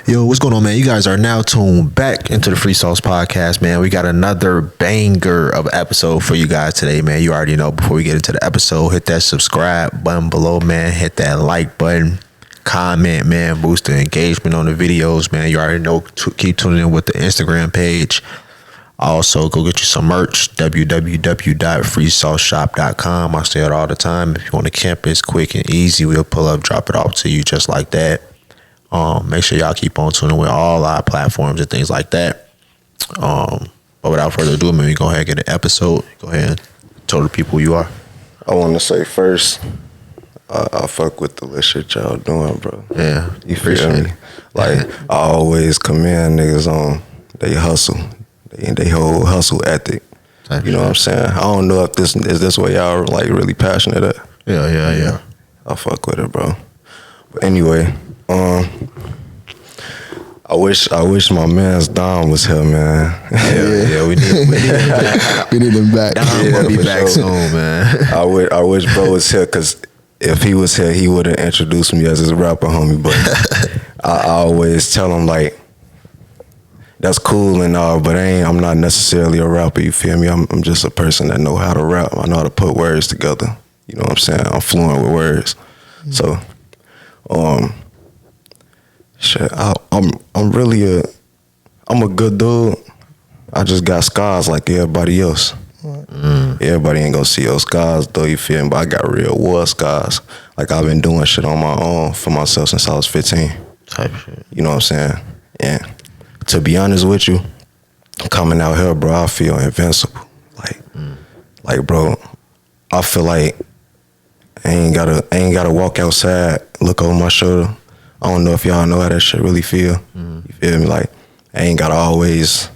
Yo, what's going on, man? You guys are now tuned back into the Free Sauce Podcast, man. We got another banger of episode for you guys today, man. You already know, before we get into the episode, hit that subscribe button below, man. Hit that like button. Comment, man. Boost the engagement on the videos, man. You already know, keep tuning in with the Instagram page. Also, go get you some merch, www.freesauceshop.com. I say it all the time. If you want to camp, it's quick and easy. We'll pull up, drop it off to you just like that. Make sure y'all keep on tuning with all our platforms and things like that. But without further ado, man, we go ahead and get an episode. Go ahead and tell the people who you are. I want to say first, I fuck with the little shit y'all doing, bro. Yeah, you feel me? Like, I always commend niggas on they hustle, they whole hustle ethic. You know what I'm saying? I don't know if this is this way y'all like really passionate at. Yeah. I fuck with it, bro. But anyway, I wish my man's Dom was here, man. Yeah, we need him back. We need him back. Dom will be back soon, man. I wish bro was here, because if he was here, he would have introduced me as his rapper homie. But I always tell him, like, that's cool and all, but I'm not necessarily a rapper, you feel me? I'm just a person that know how to rap. I know how to put words together. You know what I'm saying? I'm fluent with words. Mm-hmm. So, shit, I'm really I'm a good dude. I just got scars like everybody else. Everybody ain't gonna see those scars though, you feel me? But I got real war scars. Like, I've been doing shit on my own for myself since I was 15. Type shit. You know what I'm saying? And to be honest with you, coming out here, bro, I feel invincible. Like, bro, I feel like I ain't gotta walk outside, look over my shoulder. I don't know if y'all know how that shit really feel. You feel me? Like, I ain't gotta always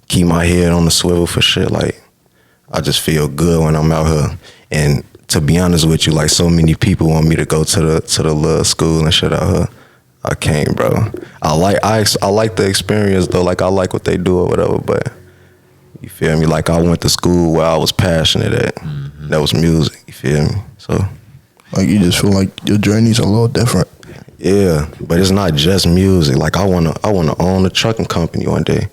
keep my head on the swivel for shit. Like, I just feel good when I'm out here. And to be honest with you, like, so many people want me to go to the little school and shit out here. I can't, bro. I like the experience though. Like, I like what they do or whatever. But you feel me? Like, I went to school where I was passionate at. That was music. You feel me? So, like, you just feel like your journey's a little different. Yeah, but it's not just music. Like, I wanna own a trucking company one day.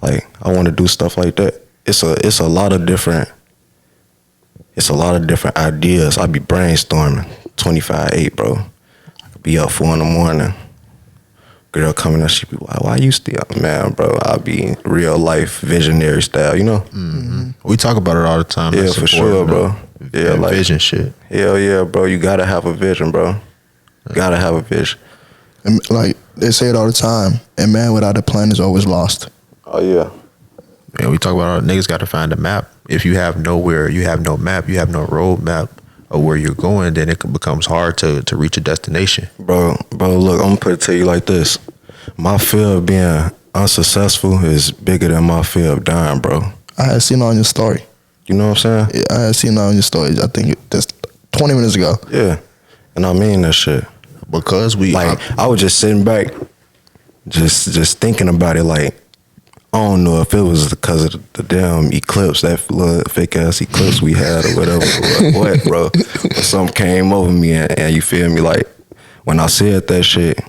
Like, I wanna do stuff like that. It's a lot of different ideas. I be brainstorming 25/8, bro. Be up 4 a.m. Girl coming up, she be like, why you still up? Man, bro, I be real life visionary style, you know? Mm-hmm. We talk about it all the time. Yeah, for sure, bro. Yeah, like vision shit. Hell yeah, bro. You gotta have a vision, bro. Gotta have a vision. And, like, they say it all the time, a man without a plan is always lost. Oh, yeah. Yeah, we talk about niggas got to find a map. If you have nowhere, you have no map, you have no road map of where you're going, then it becomes hard to reach a destination. Bro, look, I'm gonna put it to you like this. My fear of being unsuccessful is bigger than my fear of dying, bro. I had seen it on your story. You know what I'm saying? Yeah, I had seen it on your story. I think that's 20 minutes ago. Yeah, and I mean that shit. Because I was just sitting back, just thinking about it. Like, I don't know if it was because of the damn eclipse, that little fake ass eclipse we had or whatever, what, bro. But something came over me, and you feel me? Like, when I said that shit,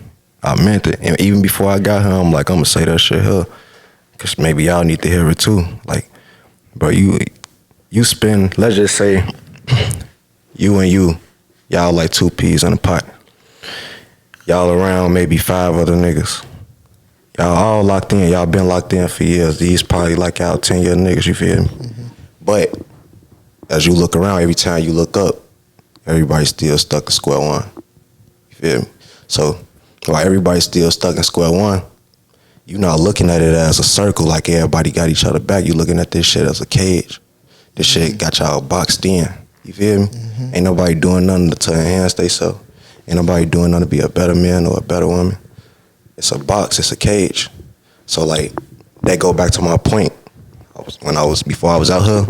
I meant it. And even before I got here, I'm like, I'm gonna say that shit here, cause maybe y'all need to hear it too. Like, bro, you spend, let's just say, y'all like 2 peas in a pot. Y'all around maybe 5 other niggas. Y'all all locked in. Y'all been locked in for years. These probably like y'all 10-year niggas, you feel me? But as you look around, every time you look up, everybody's still stuck at square one. You feel me? So while everybody's still stuck in square one, you're not looking at it as a circle like everybody got each other back. You're looking at this shit as a cage. This shit got y'all boxed in. You feel me? Ain't nobody doing nothing to enhance themselves. Ain't nobody doing nothing to be a better man or a better woman. It's a box, it's a cage. So, like, that go back to my point. Before I was out here,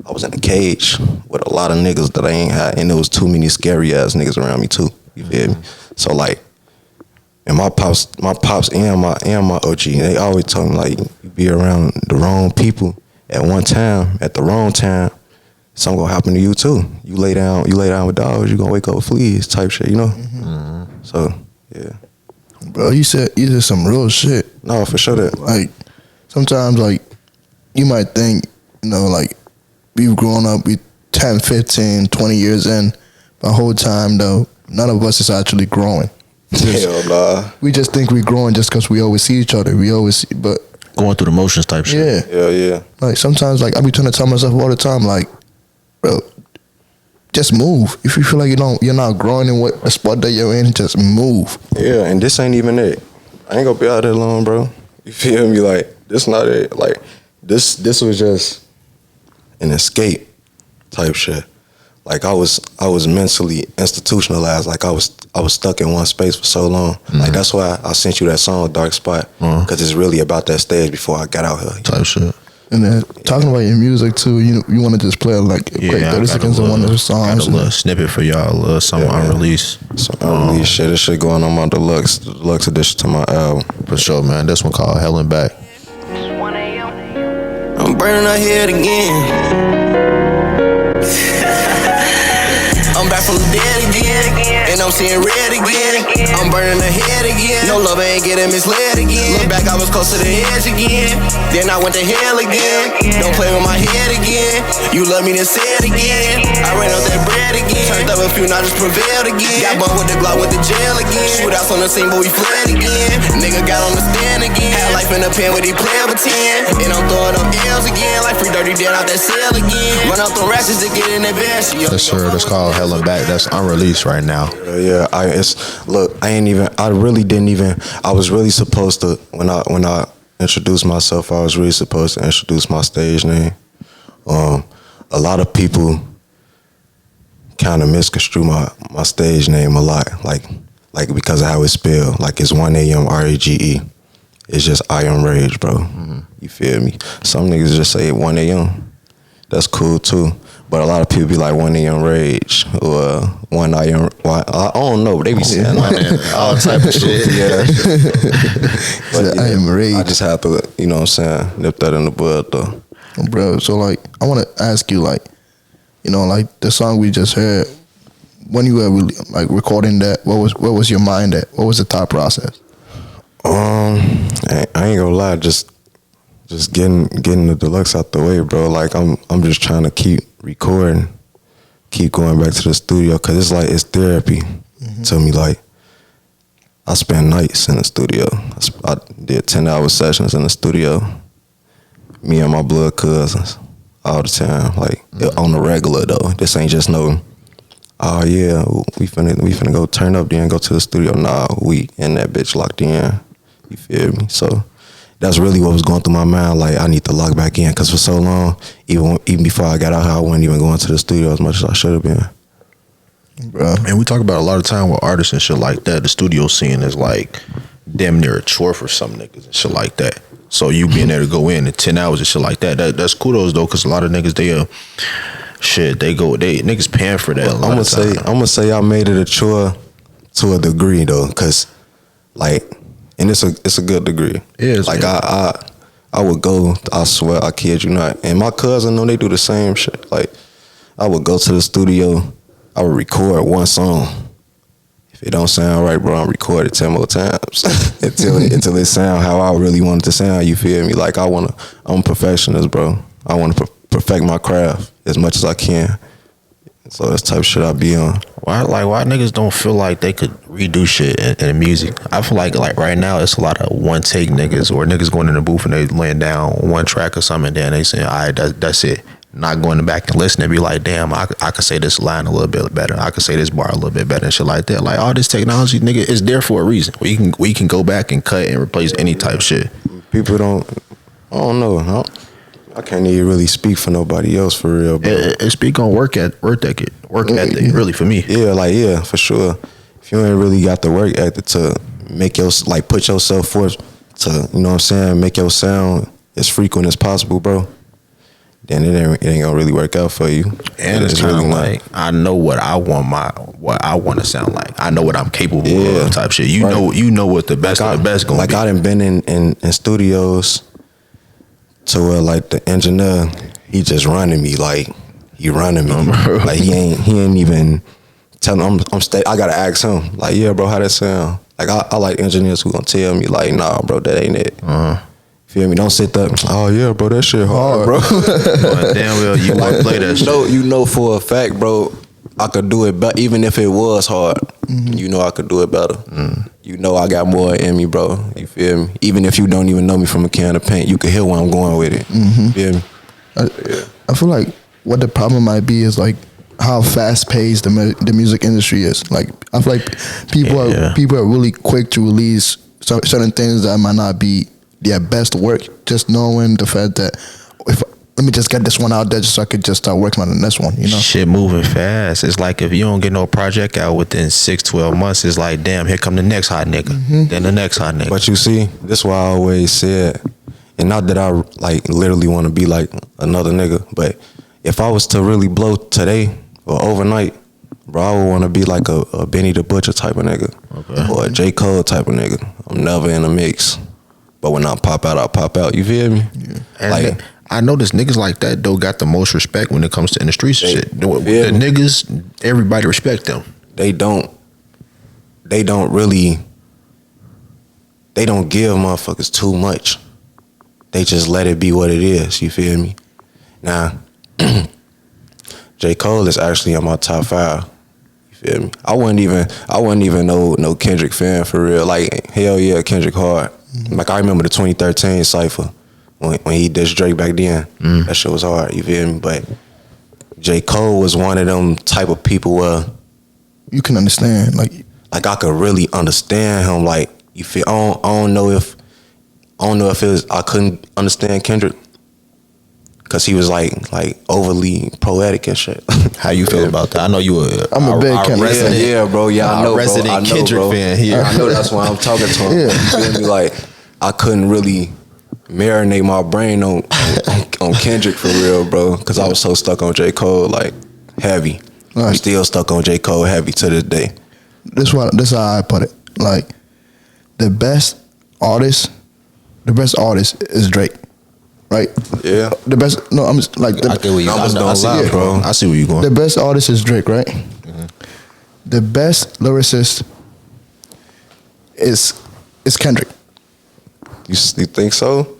I was in a cage with a lot of niggas that I ain't had, and there was too many scary ass niggas around me too. You feel me? So, like, and my pops and my OG, they always told me, like, you be around the wrong people at one time, at the wrong time, something gonna happen to you too. You lay down with dogs, you gonna wake up with fleas type shit, you know? So, yeah. Bro, Bro, you said some real shit. No, for sure that. Like, sometimes, like, you might think, like, we've grown up, we 10, 15, 20 years in. The whole time, though, none of us is actually growing. Hell nah. We just think we're growing just because we always see each other. But Going through the motions type shit. Yeah. like, sometimes, like, I be trying to tell myself all the time, like, bro, just move. If you feel like you're not growing in what the spot that you're in, just move. Yeah, and this ain't even it. I ain't gonna be out there long, bro. You feel me? Like, this not it. Like, this was just an escape type shit. Like, I was mentally institutionalized. Like, I was stuck in one space for so long. Mm-hmm. Like, that's why I sent you that song, Dark Spot, because it's really about that stage before I got out here. Type shit. And then talking about your music too, you want to just play like a quick 30 seconds of one of the songs. Got a little snippet for y'all, a little something unreleased. Some unreleased shit. This shit going on my deluxe edition to my album. For sure, man. This one called Hell and Back. I'm burning her head again. I'm back from the dead again, and I'm seeing red again. I'm burning her head again. No love, I ain't getting misled again. Look back, I was close to the edge again. Then I went to hell again. Don't play with my head again. You love me, then say it again. I ran up that bread again. Turned up a few, now just prevailed again. Got bumped with the Glock, went to jail again. Shootouts on the scene, but we fled again. Nigga got on the stand again. Had life in the pen with he player pretend. And I'm throwing up L's again. Like free dirty down out that cell again. Run up them ratchets to get in that bed. Yes, sir. That's called Hell and Back. That's unreleased right now. Yeah, I was really supposed to, when I introduced myself, I was really supposed to introduce my stage name. A lot of people kind of misconstrue my stage name a lot, like because of how it's spelled. Like, it's 1AMRAGE. It's just I Am Rage, bro. Mm-hmm. You feel me? Some niggas just say 1AM. That's cool too. But a lot of people be like 1AMRAGE or 1AM. I don't know, but they be saying all type of shit. Yeah. But I Am Rage. I just have to, you know what I'm saying, nip that in the bud though. Bro, so like, I want to ask you, like, like the song we just heard, when you were really, like, recording that, what was your mind at? What was the thought process? I ain't gonna lie, just getting the deluxe out the way, bro. Like, I'm just trying to keep recording, keep going back to the studio, cause it's like, it's therapy to me. Like, I spend nights in the studio. I did 10-hour sessions in the studio. Me and my blood cousins all the time, like on the regular though. This ain't just no, oh yeah, we finna go turn up then go to the studio. Nah, we in that bitch locked in. You feel me? So that's really what was going through my mind. Like, I need to log back in, because for so long, even before I got out here, I wasn't even going to the studio as much as I should have been. Bro, And we talk about a lot of time with artists and shit like that. The studio scene is like damn near a chore for some niggas and shit like that. So you being there to go in 10 hours and shit like that's kudos though, because a lot of niggas they niggas paying for that. I'm gonna say I made it a chore to a degree though, because like, and it's a good degree. Yeah, like I would go, I swear, I kid you not, and my cousin know they do the same shit. Like, I would go to the studio, I would record one song. If it don't sound right, bro, I'm record it 10 more times until it sound how I really want it to sound. You feel me? Like, I'm a perfectionist, bro. I want to perfect my craft as much as I can. So that's the type of shit I be on. Why niggas don't feel like they could redo shit in music? I feel like right now it's a lot of one take niggas, or niggas going in the booth and they laying down one track or something, and then they saying, all right, that's it. Not going back and listening and be like, damn, I could say this line a little bit better. I could say this bar a little bit better and shit like that. Like, all this technology, nigga, is there for a reason. We can go back and cut and replace any type of shit. People don't, I don't know. I can't even really speak for nobody else for real, bro. It speak on work ethic, really, for me. Yeah, for sure. If you ain't really got the work ethic to make put yourself forth to, you know what I'm saying, make your sound as frequent as possible, bro, then it ain't gonna really work out for you. And it's kind of like, I know what I want to sound like. I know what I'm capable of, type shit. You know what the best of the best gonna be. Like, I done been in studios to where, like, the engineer, he just running me, like, he running me. Like, he ain't even telling, I gotta ask him, like, yeah, bro, how that sound? Like I like engineers who gonna tell me like, nah, bro, that ain't it. Feel me? Don't sit there. Oh yeah, bro, that shit hard, bro. But damn well, you won't play that shit. You know for a fact, bro, I could do it better. Even if it was hard, you know I could do it better. You know I got more in me, bro. You feel me? Even if you don't even know me from a can of paint, you can hear where I'm going with it. Feel me? I feel like what the problem might be is like how fast paced the music industry is. Like I feel like people are really quick to release certain things that might not be their best work. Just knowing the fact that let me just get this one out there just so I could just start working on the next one, you know? Shit moving fast. It's like if you don't get no project out within 6-12 months, it's like, damn, here come the next hot nigga. Then the next hot nigga. But you see, this is why I always said, and not that I like literally want to be like another nigga, but if I was to really blow today or overnight, bro, I would want to be like a Benny the Butcher type of nigga. Or a J. Cole type of nigga. I'm never in a mix. But when I pop out, I pop out. You feel me? And Like, I notice niggas like that though got the most respect when it comes to in the streets and shit. The niggas, everybody respect them. They don't give motherfuckers too much. They just let it be what it is. You feel me? Now, J. Cole is actually on my top 5. You feel me? I wasn't even no Kendrick fan for real. Like, hell yeah, Kendrick hard. Like, I remember the 2013 cypher when he dissed Drake back then. That shit was hard. You feel me? But J. Cole was one of them type of people where You can understand, like I could really understand him. Like, you feel? I don't know if it was, I couldn't understand Kendrick because he was like overly poetic and shit. How you feel about that? I know you I'm a big Kendrick resident, fan. Yeah, bro. Yeah, I know, resident bro. I know, Kendrick bro. fan here. I know that's why I'm talking to him. Yeah. You feel me? Like, I couldn't really marinate my brain on Kendrick for real, bro, because I was so stuck on J. Cole, like, heavy. I'm Right. still stuck on J. Cole heavy to this day. This how I put it. Like the best artist is Drake, right? Yeah. The best. No, I'm just like I get where you Numbers don't see lie, it, bro. I see where you going. the best artist is Drake, right? The best lyricist is Kendrick. You think so?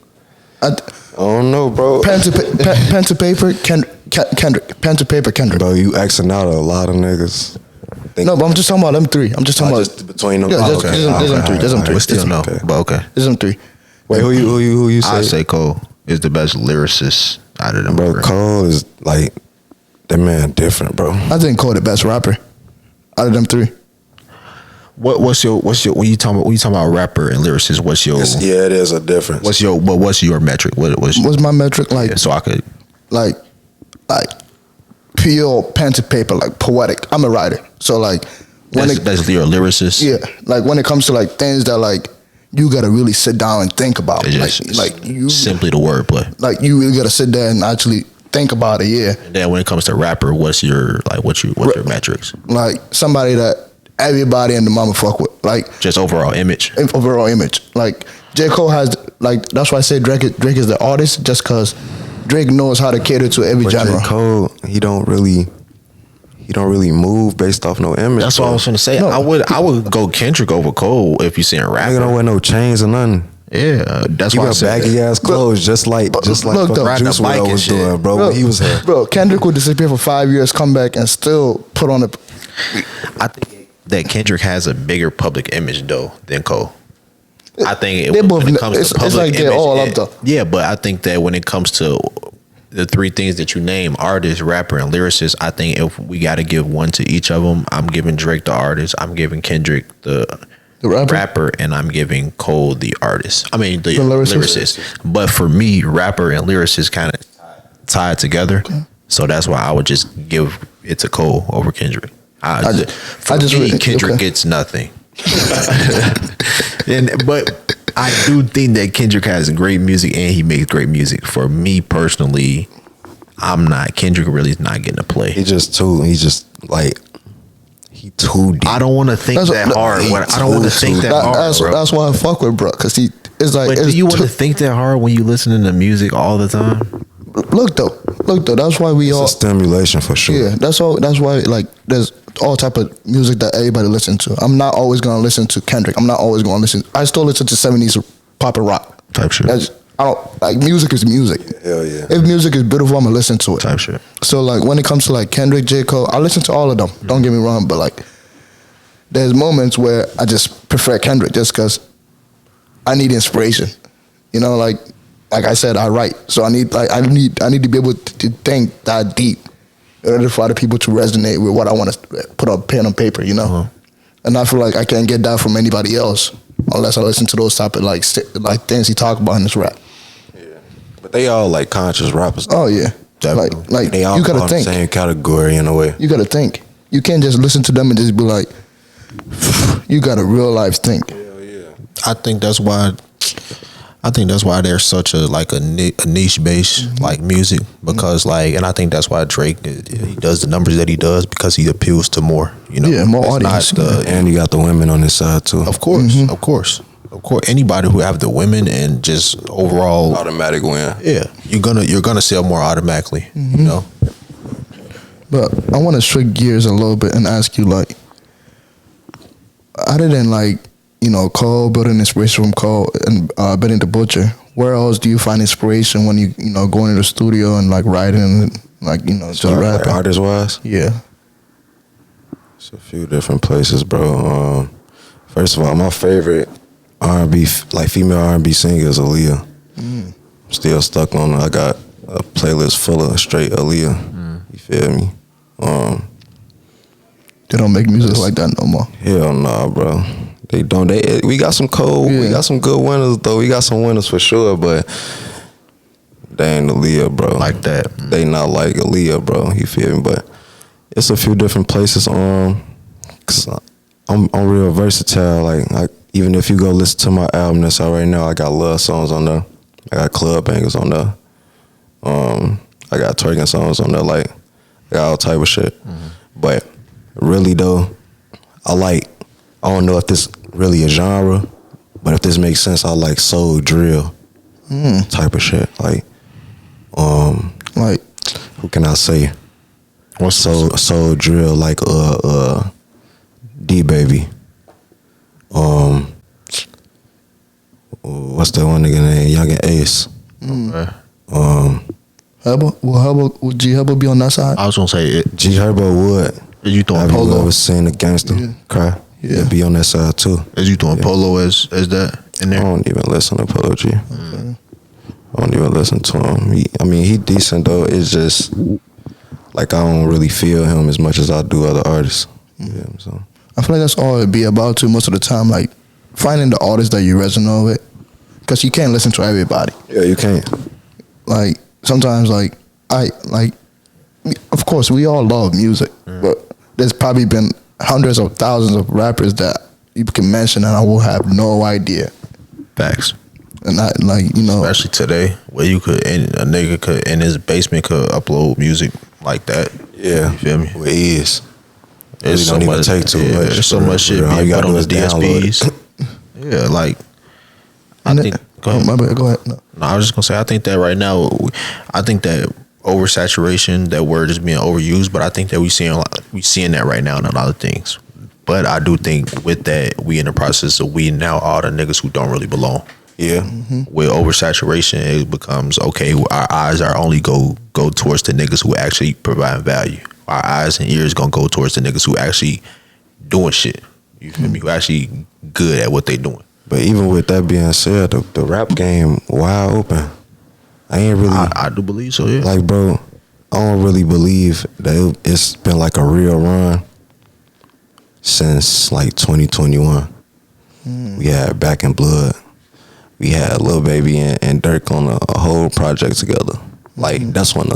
I don't know, bro. pen to paper, Kendrick. Pen to paper, Kendrick. Bro, you Xing out a lot of niggas. No, but I'm just talking about them three. I'm just talking about just between them. Yeah, Oh, there's them three. There's them three. But still no. Okay. But okay. There's them three. Wait, who you say? I say Cole is the best lyricist out of them. Bro, three. Cole is like, that man different, bro. I think Cole the best rapper out of them three. What's your when you talking about rapper and lyricist? What's your Yeah, it is a difference. what's your metric? What's my metric like? yeah, so I could Like pure pen to paper, like poetic. I'm a writer, so like when that's your lyricist. yeah, like when it comes to like things that like you gotta really sit down and think about, It's just like you simply the wordplay. like you really gotta sit there and actually think about it. Yeah, And then when it comes to rapper, what's your metrics? like somebody that everybody in the mama fuck with, like Just overall image. overall image. Like J. Cole has, like that's why I say Drake is the artist, just cause Drake knows how to cater to every But genre. J. Cole, he don't really move based off no image. That's what I was gonna say. No. I would go Kendrick over Cole if you saying Nigga rapper. don't wear no chains or nothing. Yeah, that's He why I got said baggy ass clothes, just like look, fucking though. Riding a Juice bike WRLD and was shit. doing, bro. When he was here. Bro, Kendrick would disappear for 5 years, come back, and still put on a. I think that Kendrick has a bigger public image though than Cole. I think They both- when it comes it's- to public it's like they're image, all up there. Yeah, but I think that when it comes to the three things that you name, artist, rapper, and lyricist, I think if we got to give one to each of them, I'm giving Drake the artist, I'm giving Kendrick the rapper, and I'm giving Cole the artist. I mean the lyricist. But for me, rapper and lyricist kind of tied together, so that's why I would just give it to Cole over Kendrick. Kendrick gets nothing. But I do think that Kendrick has great music and he makes great music. For me personally, Kendrick really is not getting a play. He too deep. I don't want to think that hard. I don't want to think that hard, bro. That's why I fuck with bro, because he is like. But do you want to think that hard when you listening to music all the time? Look though. That's why we It's all. a stimulation for sure. Yeah, that's why like there's all type of music that everybody listen to. I'm not always gonna listen to Kendrick. I'm not always gonna listen. I still listen to 70s pop and rock Type shit. I don't like music is music. Hell yeah. If music is beautiful, I'm gonna listen to it. Type shit. So like when it comes to like Kendrick, J. Cole, I listen to all of them. Don't get me wrong, but like there's moments where I just prefer Kendrick just because I need inspiration. You know, like I said, I write, so I need to be able to think that deep in order for other people to resonate with what I want to put on pen on paper. You know, and I feel like I can't get that from anybody else unless I listen to those type of like things he talk about in this rap. Yeah, but they all like conscious rappers. Oh yeah, like they all you gotta fall in think. the same category in a way. You gotta think. You can't just listen to them and just be like, you gotta real life think. Hell yeah. I think that's why there's such a niche based like music, because like, and I think that's why Drake he does the numbers that he does, because he appeals to more, you know. Yeah, more It's audience. not And you got the women on this side too. of course, anybody who have the women and just overall, Automatic win. yeah, you're gonna sell more automatically, you know. But I want to switch gears a little bit and ask you, like, other than like, you know, Cole, building inspiration from Cole and Benny the Butcher, where else do you find inspiration when you know, go into the studio and like writing and like, you know, just rapping? Artist wise, Yeah. it's a few different places, bro. First of all, my favorite R&B, like female R&B singer is Aaliyah. Still stuck on her. I got a playlist full of straight Aaliyah. You feel me? They don't make music like that no more. Hell nah, bro. They don't. We got some cold. Yeah. We got some good winners though. We got some winners for sure, but they ain't Aaliyah, bro. Like that. They not like Aaliyah, bro. You feel me? But it's a few different places. Cause I'm real versatile. Like even if you go listen to my album that's out right now, I got love songs on there. I got club bangers on there. I got twerking songs on there. Like I got all type of shit. But really though, I don't know if this really a genre, but if this makes sense, I like soul drill type of shit. Like who can I say? What's Soul drill, like D Baby. What's that one nigga name? Young and Ace. Herbo, would G Herbo be on that side? I was gonna say it. G Herbo would. Is you throwing Have you Polo? ever seen a gangster cry? Yeah. It'd be on that side too. Is you throwing Polo as that in I there? don't even listen to Polo G. I don't even listen to him. He decent though. It's just like I don't really feel him as much as I do other artists. Yeah, so. I feel like that's all it'd be about too most of the time, like finding the artists that you resonate with, because you can't listen to everybody. Yeah, you can't. Like sometimes, like of course we all love music, but there's probably been hundreds of thousands of rappers that you can mention and I will have no idea. Facts. And I like, you know, Especially today, where a nigga could in his basement could upload music like that. Yeah, You feel me? Well, it is. It's Really don't even take too much. There's so much shit All you being gotta put on do the is download DSPs. Yeah, like I and think. Go oh, ahead. my bad, go ahead. No. No, I was just gonna say I think that right now, I think that oversaturation, that word is being overused, but I think that we seeing that right now in a lot of things. But I do think with that, we in the process of weeding out all the niggas who don't really belong. Yeah. With oversaturation, it becomes okay. Our eyes are only go towards the niggas who actually provide value. Our eyes and ears gonna go towards the niggas who actually doing shit. You feel me? Who actually good at what they doing. But even with that being said, the rap game wide open. I ain't really I do believe so. Yeah. like, bro. I don't really believe that it's been like a real run since like 2021. We had Back in Blood. We had Lil Baby and Dirk on a whole project together. Like that's when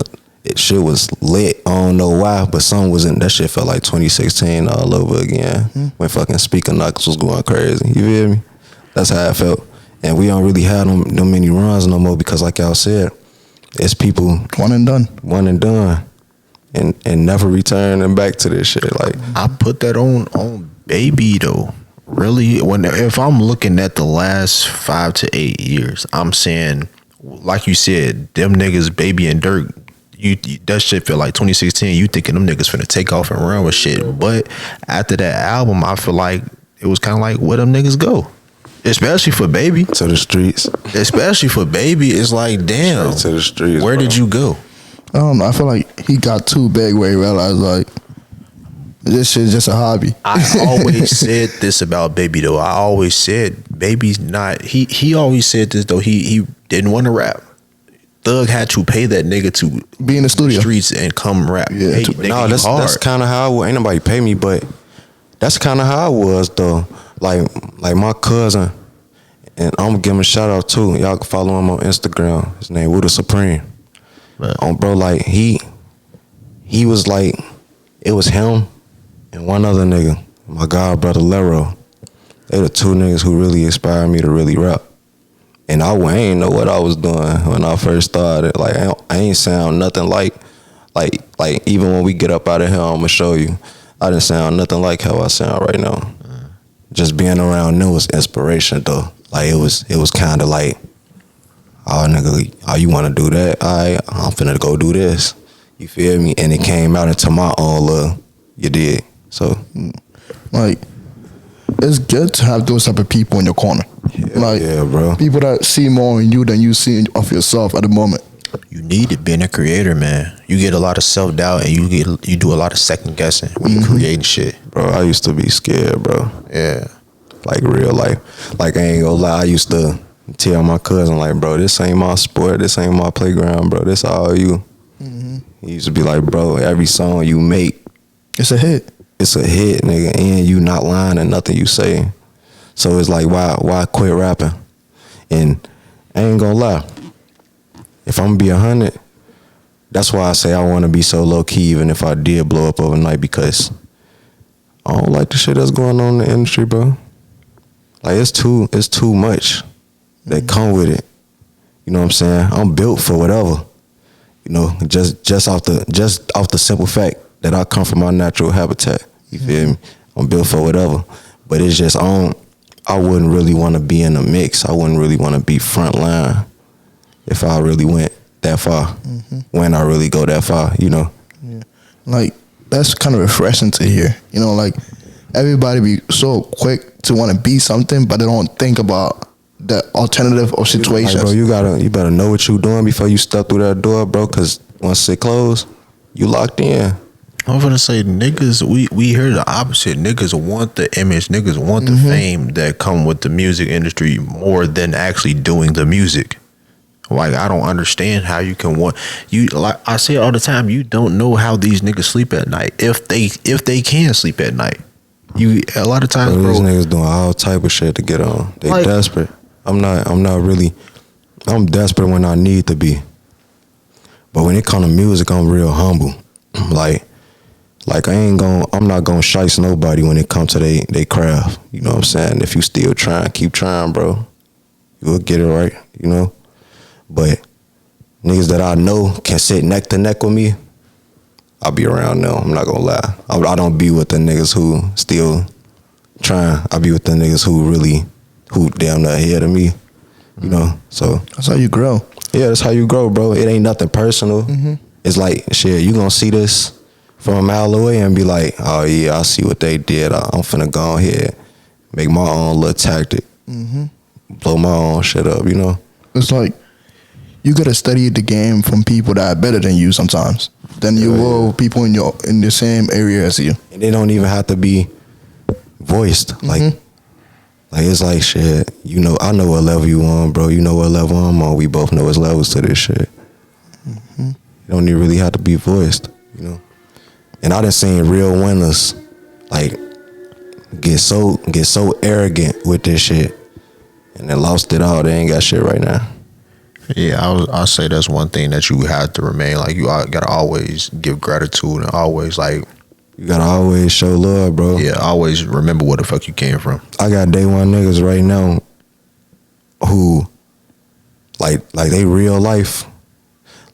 it shit was lit. I don't know why, but something was in that shit. Felt like 2016 all over again. When fucking Speaker Knuckles was going crazy. You feel me? That's how I felt. And we don't really have them many runs no more because, like y'all said, it's people One and done. and never returning back to this shit. Like I put that on Baby though. Really, if I'm looking at the last 5 to 8 years, I'm saying, like you said, them niggas, Baby and Dirk, you that shit feel like 2016. You thinking them niggas finna take off and run with shit. But after that album, I feel like it was kind of like where them niggas go. Especially for Baby. To the streets. Especially for Baby, it's like, damn. Straight to the streets. Where bro. did you go? I don't know. I feel like he got too big where he realized like this shit's just a hobby. I always said this about Baby though. I always said Baby's not. He always said this though. He didn't want to rap. Thug had to pay that nigga to Be in the studio. streets and come rap. Yeah, Hey, to- nigga, No, you that's hard. kind of how ain't nobody pay me, but that's kind of how I was though. Like my cousin, and I'm gonna give him a shout out too. Y'all can follow him on Instagram. His name Wuda Supreme. Bro, like he was like, it was him and one other nigga, my god brother Lero. They the two niggas who really inspired me to really rap. And I ain't know what I was doing when I first started. Like I ain't sound nothing like even when we get up out of here, I'ma show you. I didn't sound nothing like how I sound right now. Just being around them was inspiration though. Like it was kind of like, oh nigga, oh you want to do that? I'm finna go do this. You feel me? And it came out into my own little. You did. So Like it's good to have those type of people in your corner. Like yeah, bro. people that see more in you than you see of yourself at the moment. You need it being a creator, man. You get a lot of self doubt and you do a lot of second guessing when you creating shit. Bro, I used to be scared, bro. Yeah. Like real life. Like I ain't gonna lie, I used to tell my cousin, like, bro, this ain't my sport, this ain't my playground, bro. This all you. He used to be like, bro, every song you make, It's a hit. it's a hit, nigga, and you not lying and nothing you say. So it's like, why quit rapping? And I ain't gonna lie. If I'm gonna be 100, that's why I say I wanna be so low key even if I did blow up overnight, because I don't like the shit that's going on in the industry, bro. Like it's too much that come with it. You know what I'm saying? I'm built for whatever. You know, just off the simple fact that I come from my natural habitat. You feel me? I'm built for whatever. But it's just I wouldn't really want to be in the mix. I wouldn't really want to be front line if I really went that far. When I really go that far, you know. Yeah. Like that's kind of refreshing to hear. You know, like everybody be so quick to want to be something, but they don't think about the alternative or situations. Like, bro, you better know what you doing before you step through that door, bro. Cause once it closed, you locked in. I'm gonna say niggas, we hear the opposite. Niggas want the image, niggas want the fame that come with the music industry more than actually doing the music. Like I don't understand how you can want you. Like I say all the time, you don't know how these niggas sleep at night if they can sleep at night. You a lot of times, bro. These niggas doing all type of shit to get on. They Like- desperate. I'm not really. I'm desperate when I need to be. But when it come to music, I'm real humble. Like I'm not gonna shice nobody when it comes to they craft. You know what I'm saying? If you still trying, keep trying, bro. You'll get it right, you know? But niggas that I know can sit neck to neck with me, I'll be around them. I'm not gonna lie. I don't be with the niggas who still trying. I be with the niggas who damn near ahead of me, you know? So That's how you grow. yeah, that's how you grow, bro. It ain't nothing personal. It's like, shit, you gonna see this from a mile away and be like, oh yeah, I see what they did. I'm finna go ahead, make my own little tactic, blow my own shit up, you know? It's like you gotta study the game from people that are better than you sometimes. Than you will people in the same area as you. And they don't even have to be voiced. Like it's like, shit, you know, I know what level you on, bro. You know what level I'm on. We both know it's levels to this shit. You don't even really have to be voiced, you know? And I done seen real winners like get so arrogant with this shit and they lost it all. They ain't got shit right now. Yeah, I'll say that's one thing that you have to remain like. You gotta always give gratitude and always like. You gotta always show love, bro. Yeah, always remember where the fuck you came from. I got day one niggas right now who like they real life.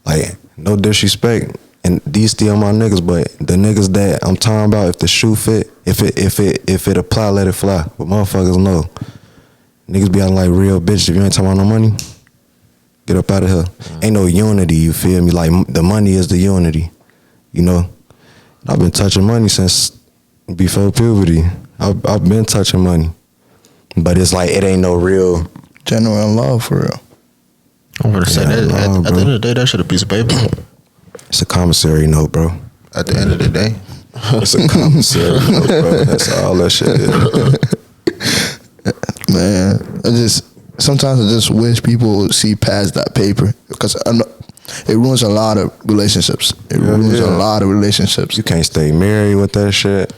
Like, no disrespect. And these still my niggas, but the niggas that I'm talking about, if the shoe fit, if it apply, let it fly. But motherfuckers know. Niggas be out like real bitch. If you ain't talking about no money, Get up out of here. Ain't no unity, you feel me? Like, the money is the unity, you know? I've been touching money since before puberty. I've been touching money. But it's like, it ain't no real... genuine love, for real. I'm gonna say that at the end of the day, that shit a piece of paper. It's a commissary note, bro. At the end of the day. It's a commissary note, bro. That's all that shit is. Man, sometimes I just wish people would see past that paper, because it ruins a lot of relationships. It ruins a lot of relationships. You can't stay married with that shit.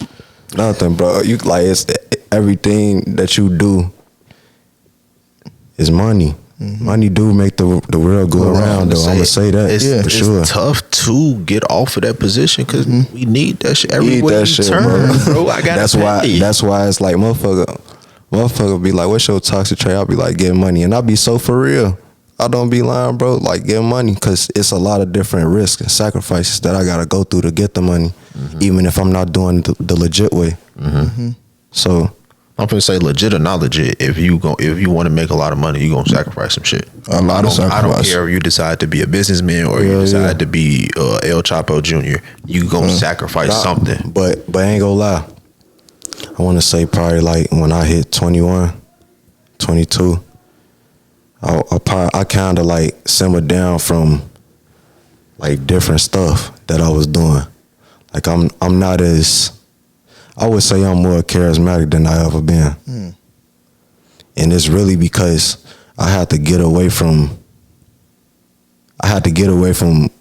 Nothing, bro. You like, it's everything that you do is money. Money do make the world go around, though. I'm gonna say that for sure. It's tough to get off of that position because we need that shit everywhere you turn, bro. I got That's why it's like, motherfucker be like, what's your toxic trait? I'll be like, getting money. And I'll be so for real. I don't be lying, bro. Like, getting money, because it's a lot of different risks and sacrifices that I gotta go through to get the money, even if I'm not doing the legit way. So I'm gonna say legit or not legit. If you want to make a lot of money, you gonna sacrifice some shit. A lot of sacrifice. I don't care if you decide to be a businessman or you decide to be El Chapo Jr. You gonna sacrifice something. But I ain't gonna lie. I want to say probably like when I hit 21, 22, I kind of like simmered down from like different stuff that I was doing. Like, I'm not as, I would say I'm more charismatic than I ever been. And it's really because I had to get away from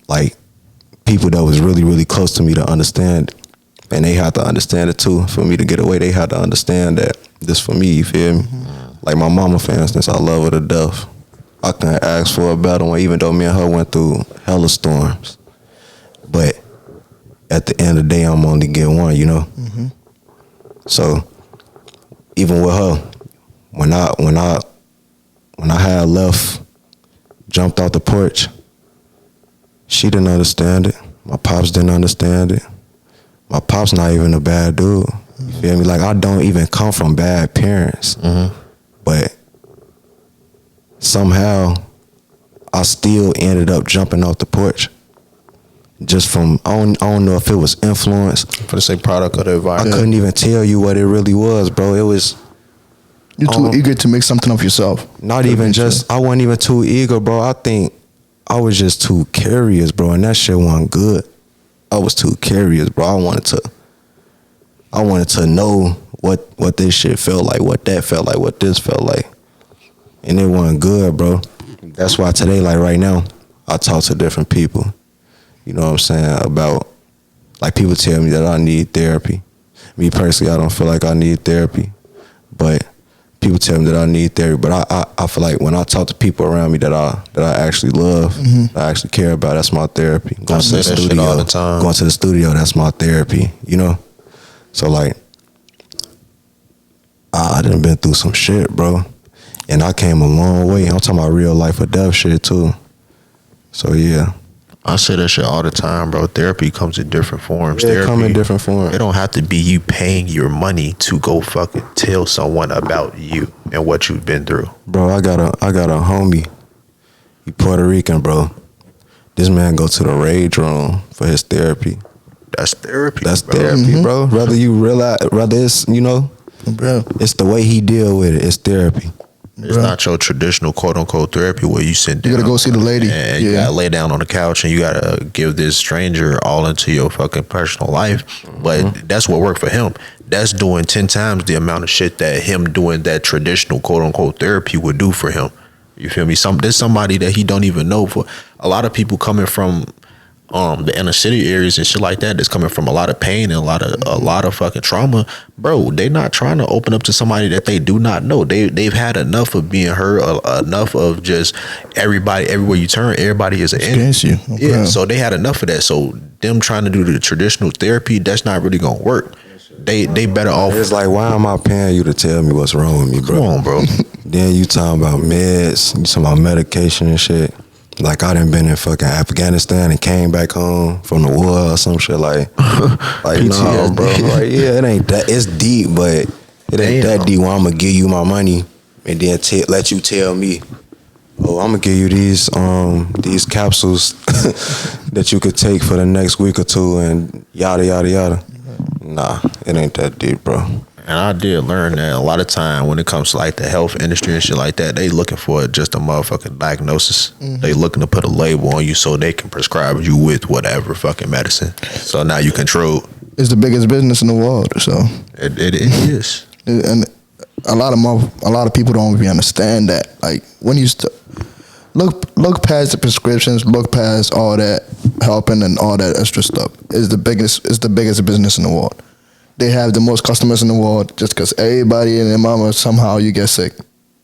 like people that was really, really close to me to understand. And they had to understand it too. For me to get away, they had to understand that this for me, you feel me? Like my mama, for instance, I love her to death. I couldn't ask for a better one, even though me and her went through hella storms. But at the end of the day, I'm only getting one, you know? So even with her, when I had left, jumped off the porch, she didn't understand it. My pops didn't understand it. My pop's not even a bad dude. You feel me? Like, I don't even come from bad parents. But somehow I still ended up jumping off the porch. Just from, I don't know if it was influence. For the sake product of the environment. I couldn't even tell you what it really was, bro. It was... You're too eager to make something of yourself. Not even just, I wasn't even too eager, bro. I think I was just too curious, bro. And that shit wasn't good. I was too curious, bro. I wanted to know what this shit felt like, what that felt like, what this felt like. And it wasn't good, bro. That's why today, like right now, I talk to different people. You know what I'm saying? About, like, people tell me that I need therapy. Me personally, I don't feel like I need therapy. But people tell me that I need therapy. But I feel like when I talk to people around me that I actually love, that I actually care about, that's my therapy. Going to the studio all the time. Going to the studio, that's my therapy, you know? So, like, I done been through some shit, bro. And I came a long way. I'm talking about real life or death shit, too. So, yeah. I say that shit all the time, bro. Therapy comes in different forms. Yeah, Therapy come in different forms. It don't have to be you paying your money to go fucking tell someone about you and what you've been through. Bro, I got a homie. He Puerto Rican, bro. This man go to the rage room for his therapy. That's therapy. That's therapy, bro. Whether you realize, whether it's, you know, Bro, it's the way he deal with it. It's therapy. It's not your traditional quote unquote therapy where you sit down. You gotta go see the lady. And you gotta lay down on the couch and you gotta give this stranger all into your fucking personal life. But that's what worked for him. That's doing 10 times the amount of shit that him doing that traditional quote unquote therapy would do for him. You feel me? There's somebody that he don't even know. For a lot of people coming from the inner city areas and shit like that, that's coming from a lot of pain and a lot of fucking trauma, bro. They not trying to open up to somebody that they do not know. They've had enough of being hurt, enough of just everybody, everywhere you turn, everybody is an enemy. Against you. Okay. Yeah, so they had enough of that. So them trying to do the traditional therapy, that's not really gonna work. They better off. It's like, why am I paying you to tell me what's wrong with me, bro? Come on, bro. Then you talking about meds, you talking about medication and shit. Like, I done been in fucking Afghanistan and came back home from the war or some shit, like no, bro. Like, yeah, it ain't that. It's deep, but it ain't that deep where I'm gonna give you my money and then let you tell me Oh, I'm gonna give you these capsules that you could take for the next week or two, and yada yada yada. Nah, it ain't that deep, bro. And I did learn that a lot of time when it comes to like the health industry and shit like that, they looking for just a motherfucking diagnosis. They looking to put a label on you so they can prescribe you with whatever fucking medicine. So now you control. It's the biggest business in the world, so It is. and a lot of people don't even understand that. Like when you look past the prescriptions, look past all that helping and all that extra stuff. It's the biggest business in the world. They have the most customers in the world just because everybody and their mama somehow you get sick,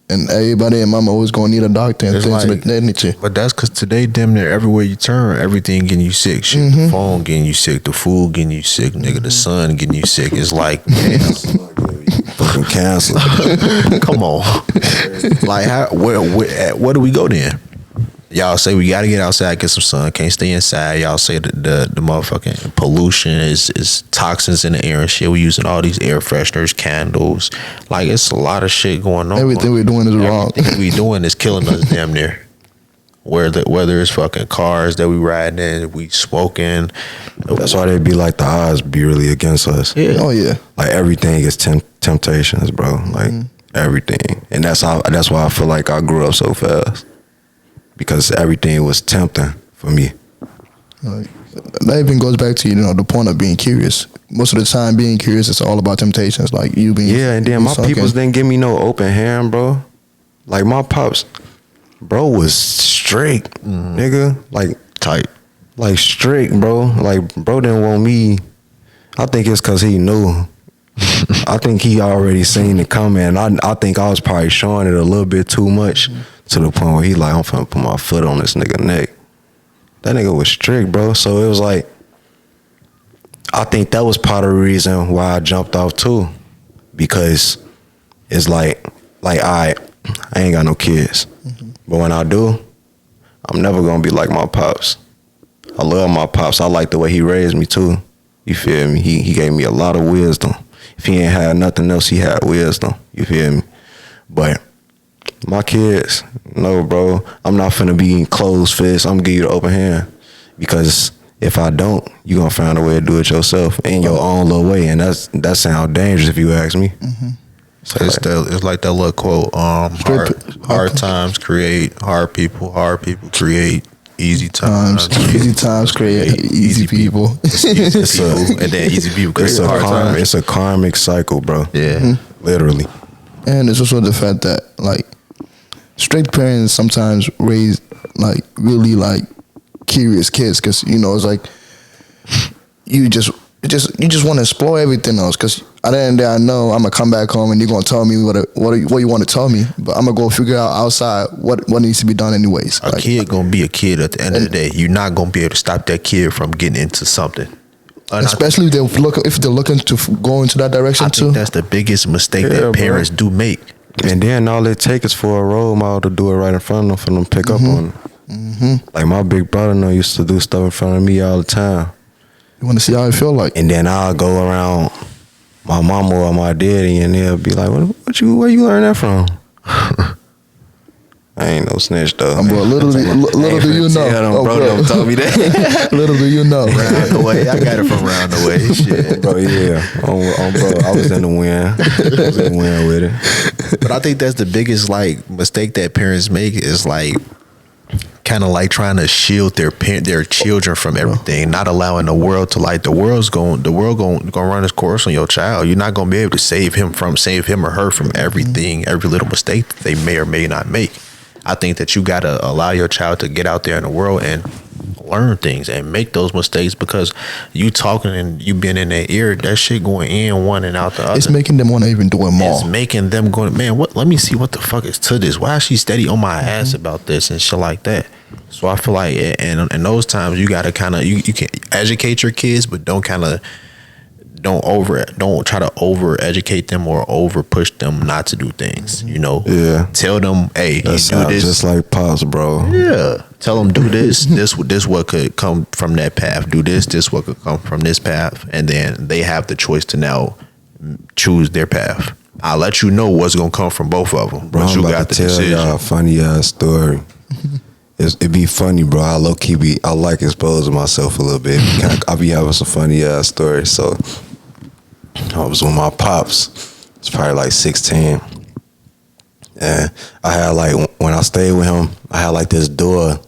and everybody and mama always gonna need a doctor and It's things like- of that nature. But that's because today, damn near everywhere you turn, everything getting you sick. Shit, the phone getting you sick, the food getting you sick, nigga, the sun getting you sick. It's like, damn, Fucking cancer. come on. Like, where do we go then? Y'all say we gotta get outside, get some sun, can't stay inside. Y'all say the motherfucking pollution is toxins in the air and shit. We using all these air fresheners, candles. Like, it's a lot of shit going on. Everything we're doing is wrong. Everything we doing is killing us damn near. Whether it's fucking cars that we riding in, we smoking. That's why they be like the odds be really against us. Yeah. Oh yeah. Like everything is temptations, bro. Like everything, and that's why I feel like I grew up so fast, because everything was tempting for me. Like, that even goes back to the point of being curious. Most of the time, being curious is all about temptations, like you being. Yeah, and then my sucking. peoples didn't give me no open hand, bro. Like my pops, bro, was strict, nigga. Like Tight. like strict, bro. Like bro didn't want me. I think it's cause he knew. I think he already seen it coming. I think I was probably showing it a little bit too much to the point where he like, I'm finna put my foot on this nigga neck. That nigga was strict, bro. So it was like, I think that was part of the reason why I jumped off too, because it's like I ain't got no kids, but when I do, I'm never gonna be like my pops. I love my pops. I like the way he raised me too. You feel me? He gave me a lot of wisdom. If he ain't had nothing else, he had wisdom. You feel me? But my kids, no, bro. I'm not finna be closed fist. I'm gonna give you the open hand, because if I don't, you gonna find a way to do it yourself in your own little way, and that sounds dangerous if you ask me. So It's like that little quote. Hard times create hard people. Hard people create easy times. Easy times create easy people. Easy people, and then easy people create hard times. it's a karmic cycle, bro. Yeah. Literally. And it's also the fact that like strict parents sometimes raise like really like curious kids, because it's like you just want to explore everything else, because at the end of the day I know I'm gonna come back home and you're gonna tell me what you want to tell me, but I'm gonna go figure out outside what needs to be done anyways. A kid gonna be a kid at the end of the day. You're not gonna be able to stop that kid from getting into something. Especially if they're looking to go into that direction I too. think that's the biggest mistake Yeah, that parents do make. And then all it takes is for a role model to do it right in front of them, for them to pick up on it. Like my big brother used to do stuff in front of me all the time. You want to see how it feel like. And then I'll go around my mama or my daddy, and they'll be like, where you learn that from? I ain't no snitch though. Bro, little do you know. Them, bro, don't tell me that. Little do you know. Round the way, I got it from round the way. Shit. Bro, yeah. Bro, I was in the win. I was in the win with it. But I think that's the biggest like mistake that parents make, is like kind of like trying to shield their children from everything, not allowing the world to the world going run its course on your child. You're not going to be able to save him or her from everything, every little mistake that they may or may not make. I think that you got to allow your child to get out there in the world and learn things and make those mistakes, because you talking and you been in their ear, that shit going in one and out the other. It's making them want to even do it more. It's making them go, man, let me see what the fuck is to this. Why is she steady on my ass about this and shit like that? So I feel like, and in those times, you got to kind of, you can educate your kids, but don't try to over educate them or over push them not to do things. Yeah. Tell them, hey, you That do sounds this. just like pops, bro. Yeah. Tell them do this. This what could come from that path. Do this what could come from this path, and then they have the choice to now choose their path. I'll let you know what's gonna come from both of them. Bro, But I'm you about got to the tell decision. y'all a funny story. It be funny, bro. I low key I like exposing myself a little bit. I be having some funny stories. So I was with my pops. It's probably like 16. And I had like, when I stayed with him, I had like this door.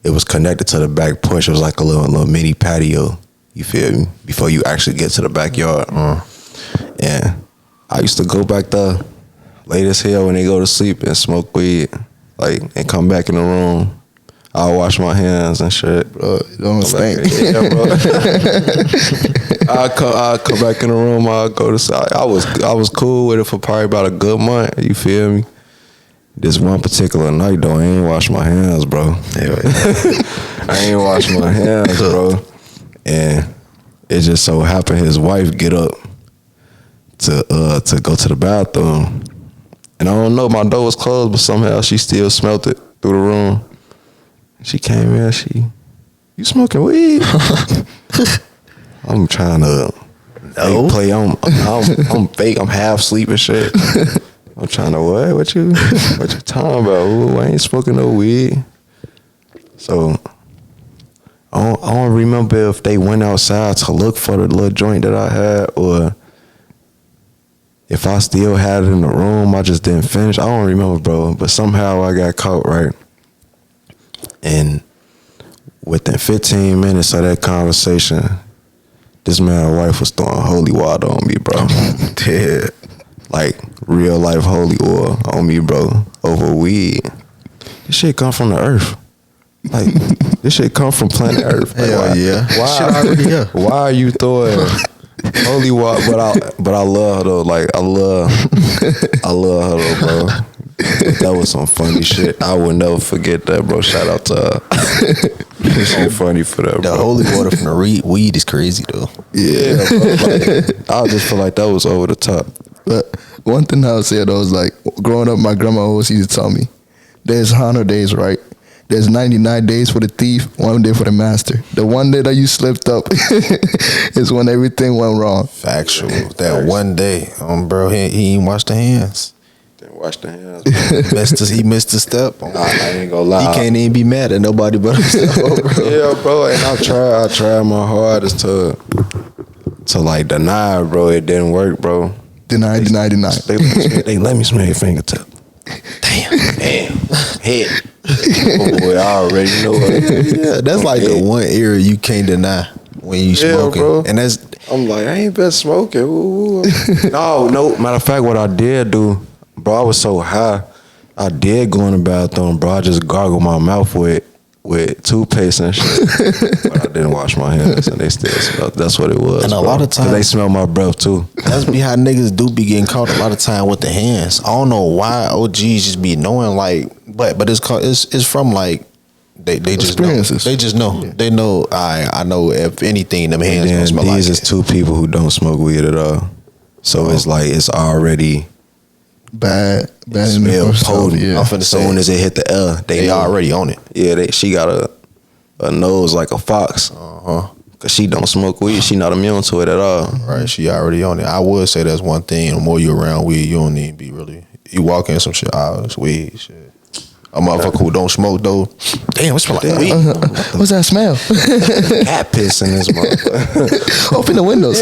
It was connected to the back porch. It was like a little mini patio. You feel me? Before you actually get to the backyard. And I used to go back there late as hell when they go to sleep and smoke weed, like, and come back in the room. I'll wash my hands and shit. Bro, it don't stink. Yeah, bro. I'll come back in the room. I'll go to sleep. I was cool with it for probably about a good month. You feel me? This one particular night though, I ain't wash my hands, bro. I ain't wash my hands, bro. And it just so happened his wife get up to go to the bathroom. And I don't know, my door was closed, but somehow she still smelt it through the room. She came in, you smoking weed? I'm trying to fake play. I'm fake. I'm half asleep and shit. I'm trying to what you talking about? Ooh, I ain't smoking no weed. So I don't remember if they went outside to look for the little joint that I had, or if I still had it in the room, I just didn't finish. I don't remember, bro. But somehow I got caught, right? And within 15 minutes of that conversation, this man's wife was throwing holy water on me, bro. Yeah. Like real life holy oil on me, bro, over weed. This shit come from the earth. Like, this shit come from planet Earth. Like, Hell yeah. Why, Shit already here. why are you throwing holy water? But I love her though. Like, I love her though, bro. That was some funny shit. I will never forget that, bro. Shout out to her. She funny for that, bro. The holy water from the weed is crazy though. Yeah, bro. Like, I just feel like that was over the top. But one thing I would say though is like, growing up, my grandma always used to tell me, there's 100 days, right? There's 99 days for the thief, 1 day for the master. The 1 day that you slipped up is when everything went wrong. Factual. That 1 day, bro, he ain't washed the hands. Didn't wash the hands, bro. He missed a step. Nah, I ain't gonna lie. He can't even be mad at nobody but himself, bro. Yeah, bro, and I tried my hardest to like deny, bro. It didn't work, bro. Deny. They let me smell your fingertip. Damn. Head. Oh boy, I already know it. Yeah, that's like the one area you can't deny when you smoking. Bro. And that's, I'm like, I ain't been smoking. Ooh. No. Matter of fact, what I did do, bro, I was so high. I did go in the bathroom, bro. I just gargled my mouth with toothpaste and shit. But I didn't wash my hands, and they still smelled. That's what it was. And a bro. lot of 'Cause times they smell my breath too. that's be how niggas do be getting caught a lot of time with the hands. I don't know why OGs just be knowing, like, but it's from like they just know. Experiences. They just know. Yeah. They know. I know if anything, them hands And gonna then smell like these is it. two people who don't smoke weed at all. So it's like it's already Bad in the smell first potent. time, yeah. I'm finna say, Soon as it hit the air, they know. already on it. Yeah, she got a nose like a fox. Cause she don't smoke weed. She not immune to it at all. Right, she already on it. I would say that's one thing. The more you around weed, you don't need to be really. You walk in some shit, it's weed shit. A motherfucker who don't smoke though, damn, it smell like weed. What's that smell? Cat piss in this motherfucker. Open the windows.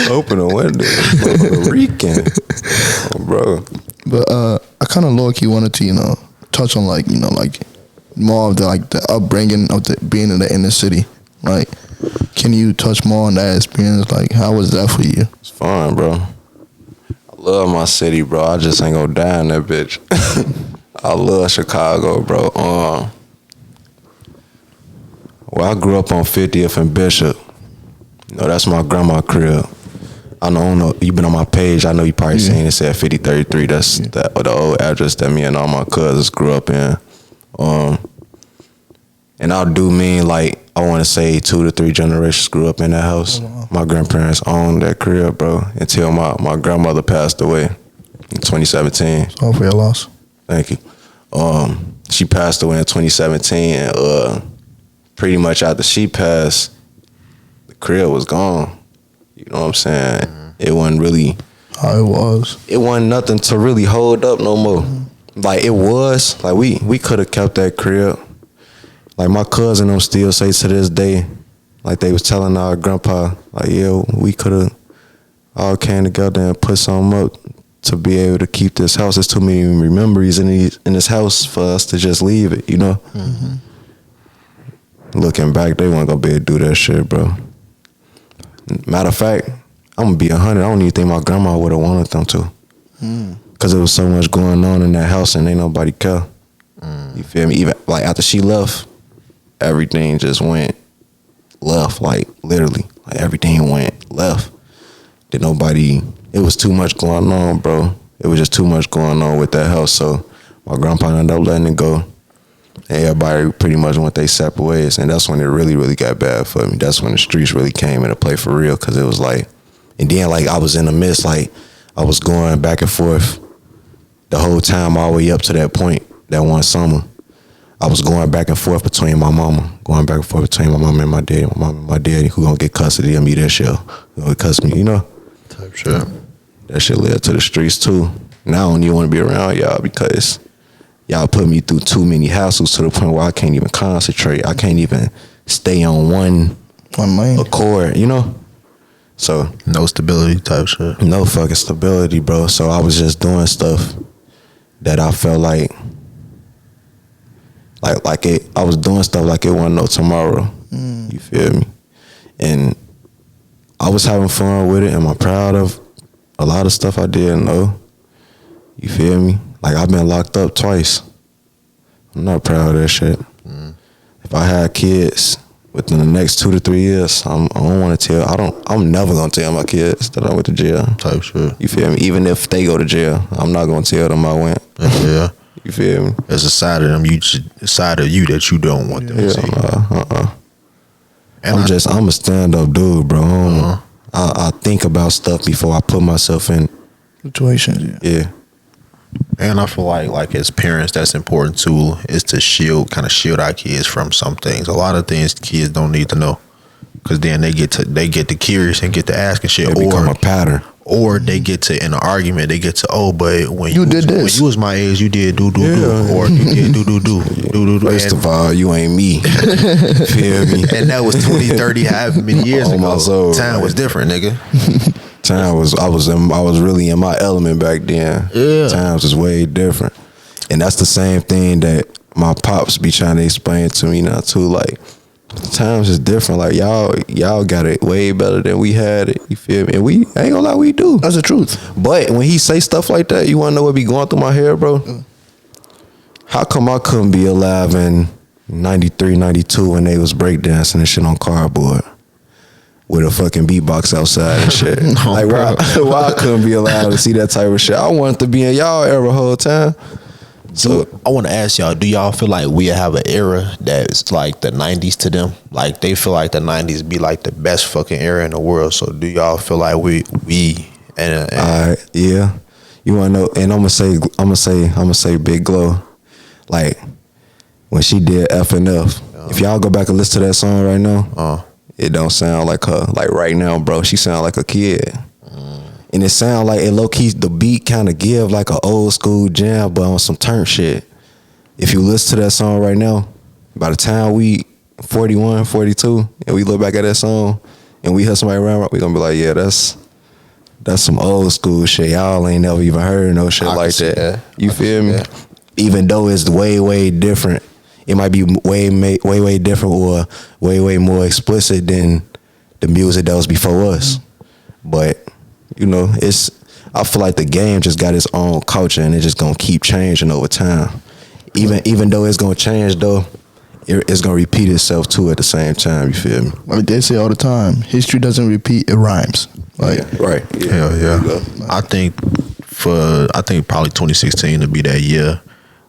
Open the window. Motherfucker reeking. Oh, bro. But I kind of low key wanted to, touch on like more of the upbringing of being in the inner city. Like, can you touch more on that experience? Like, how was that for you? It's fun, bro. I love my city, bro. I just ain't gonna die in that bitch. I love Chicago, bro. Well, I grew up on 50th and Bishop. That's my grandma crib. I don't know. You been on my page. I know you probably seen it said 5033. That's the old address that me and all my cousins grew up in. And I do mean like I want to say 2 to 3 generations grew up in that house. My grandparents owned that crib, bro, until my grandmother passed away in 2017. Sorry for your loss. Thank you. She passed away in 2017, and pretty much after she passed, the crib was gone. You know what I'm saying? It wasn't really How it was. It wasn't nothing to really hold up no more. Like it was, like we could have kept that crib. Like my cousin them still say to this day, like they was telling our grandpa, like yeah, we could have all came together and put something up to be able to keep this house. There's too many memories in this house for us to just leave it, you know. Looking back, they weren't gonna be able to do that shit, bro. Matter of fact, I'm gonna be 100. I don't even think my grandma would have wanted them to. Cause there was so much going on in that house and ain't nobody care. You feel me? Even like after she left, everything just went left. Like literally, like everything went left. Did nobody? It was too much going on, bro. It was just too much going on with that house. So my grandpa ended up letting it go. And everybody pretty much went their separate ways, and that's when it really, really got bad for me. That's when the streets really came into play for real, cause it was like, and then like I was in the midst, like I was going back and forth the whole time all the way up to that point, that one summer. I was going back and forth between my mama, and my daddy, my daddy, who gonna get custody of me this year, who gonna custody me, you know? Type shit. That shit led to the streets too. Now I don't even want to be around y'all because y'all put me through too many hassles to the point where I can't even concentrate. I can't even stay on one lane accord, you know? So no stability type shit. No fucking stability, bro. So I was just doing stuff that I felt like I was doing stuff like it wasn't no tomorrow. You feel me? And I was having fun with it. Am I proud of a lot of stuff I didn't know? You feel me? Like I've been locked up twice. I'm not proud of that shit. If I had kids within the next 2 to 3 years, I don't want to tell. I'm never gonna tell my kids that I went to jail. Type shit. You feel me? Even if they go to jail, I'm not gonna tell them I went. Yeah. You feel me? There's a side of them, a side of you that you don't want them to see. And I'm a stand-up dude, bro. I think about stuff before I put myself in situations. Yeah. And I feel like as parents, that's important too, is to shield our kids from some things. A lot of things kids don't need to know, because then they get to curious and get to asking shit, It become a pattern. Or they get to, in an argument, they get to, but when you did this, when you was my age, you did do, or you did do. First of all, you ain't me. Feel me? And that was 20, 30, however many years ago. My soul, time was different, nigga. I was really in my element back then. Yeah. Times was way different. And that's the same thing that my pops be trying to explain to me now too. Like, times is different. Like y'all got it way better than we had it. You feel me? And we ain't gonna lie, we do. That's the truth. But when he say stuff like that, you wanna know what be going through my head, bro? How come I couldn't be alive in 93, 92 when they was breakdancing and shit on cardboard with a fucking beatbox outside and shit? Like why I couldn't be alive to see that type of shit? I wanted to be in y'all era whole time. So I want to ask y'all, do y'all feel like we have an era that's like the 90s to them? Like they feel like the 90s be like the best fucking era in the world. So do y'all feel like we yeah. You wanna know? And I'm gonna say Big Glow. Like when she did F and F. If y'all go back and listen to that song right now, it don't sound like her. Like right now, bro, she sound like a kid. And it sound like it low key, the beat kind of give like an old school jam, but on some turn shit. If you listen to that song right now, by the time we 41, 42, and we look back at that song and we hear somebody around, we gonna be like, yeah, that's some old school shit. Y'all ain't never even heard no shit like that. You feel me? Even though it's way, way different, it might be way, way different or way more explicit than the music that was before us. But you know, I feel like the game just got its own culture and it's just gonna keep changing over time. Even though it's gonna change though, it's gonna repeat itself too at the same time, you feel me? Like they say all the time, history doesn't repeat, it rhymes. Like right. Hell yeah. I think probably 2016 to be that year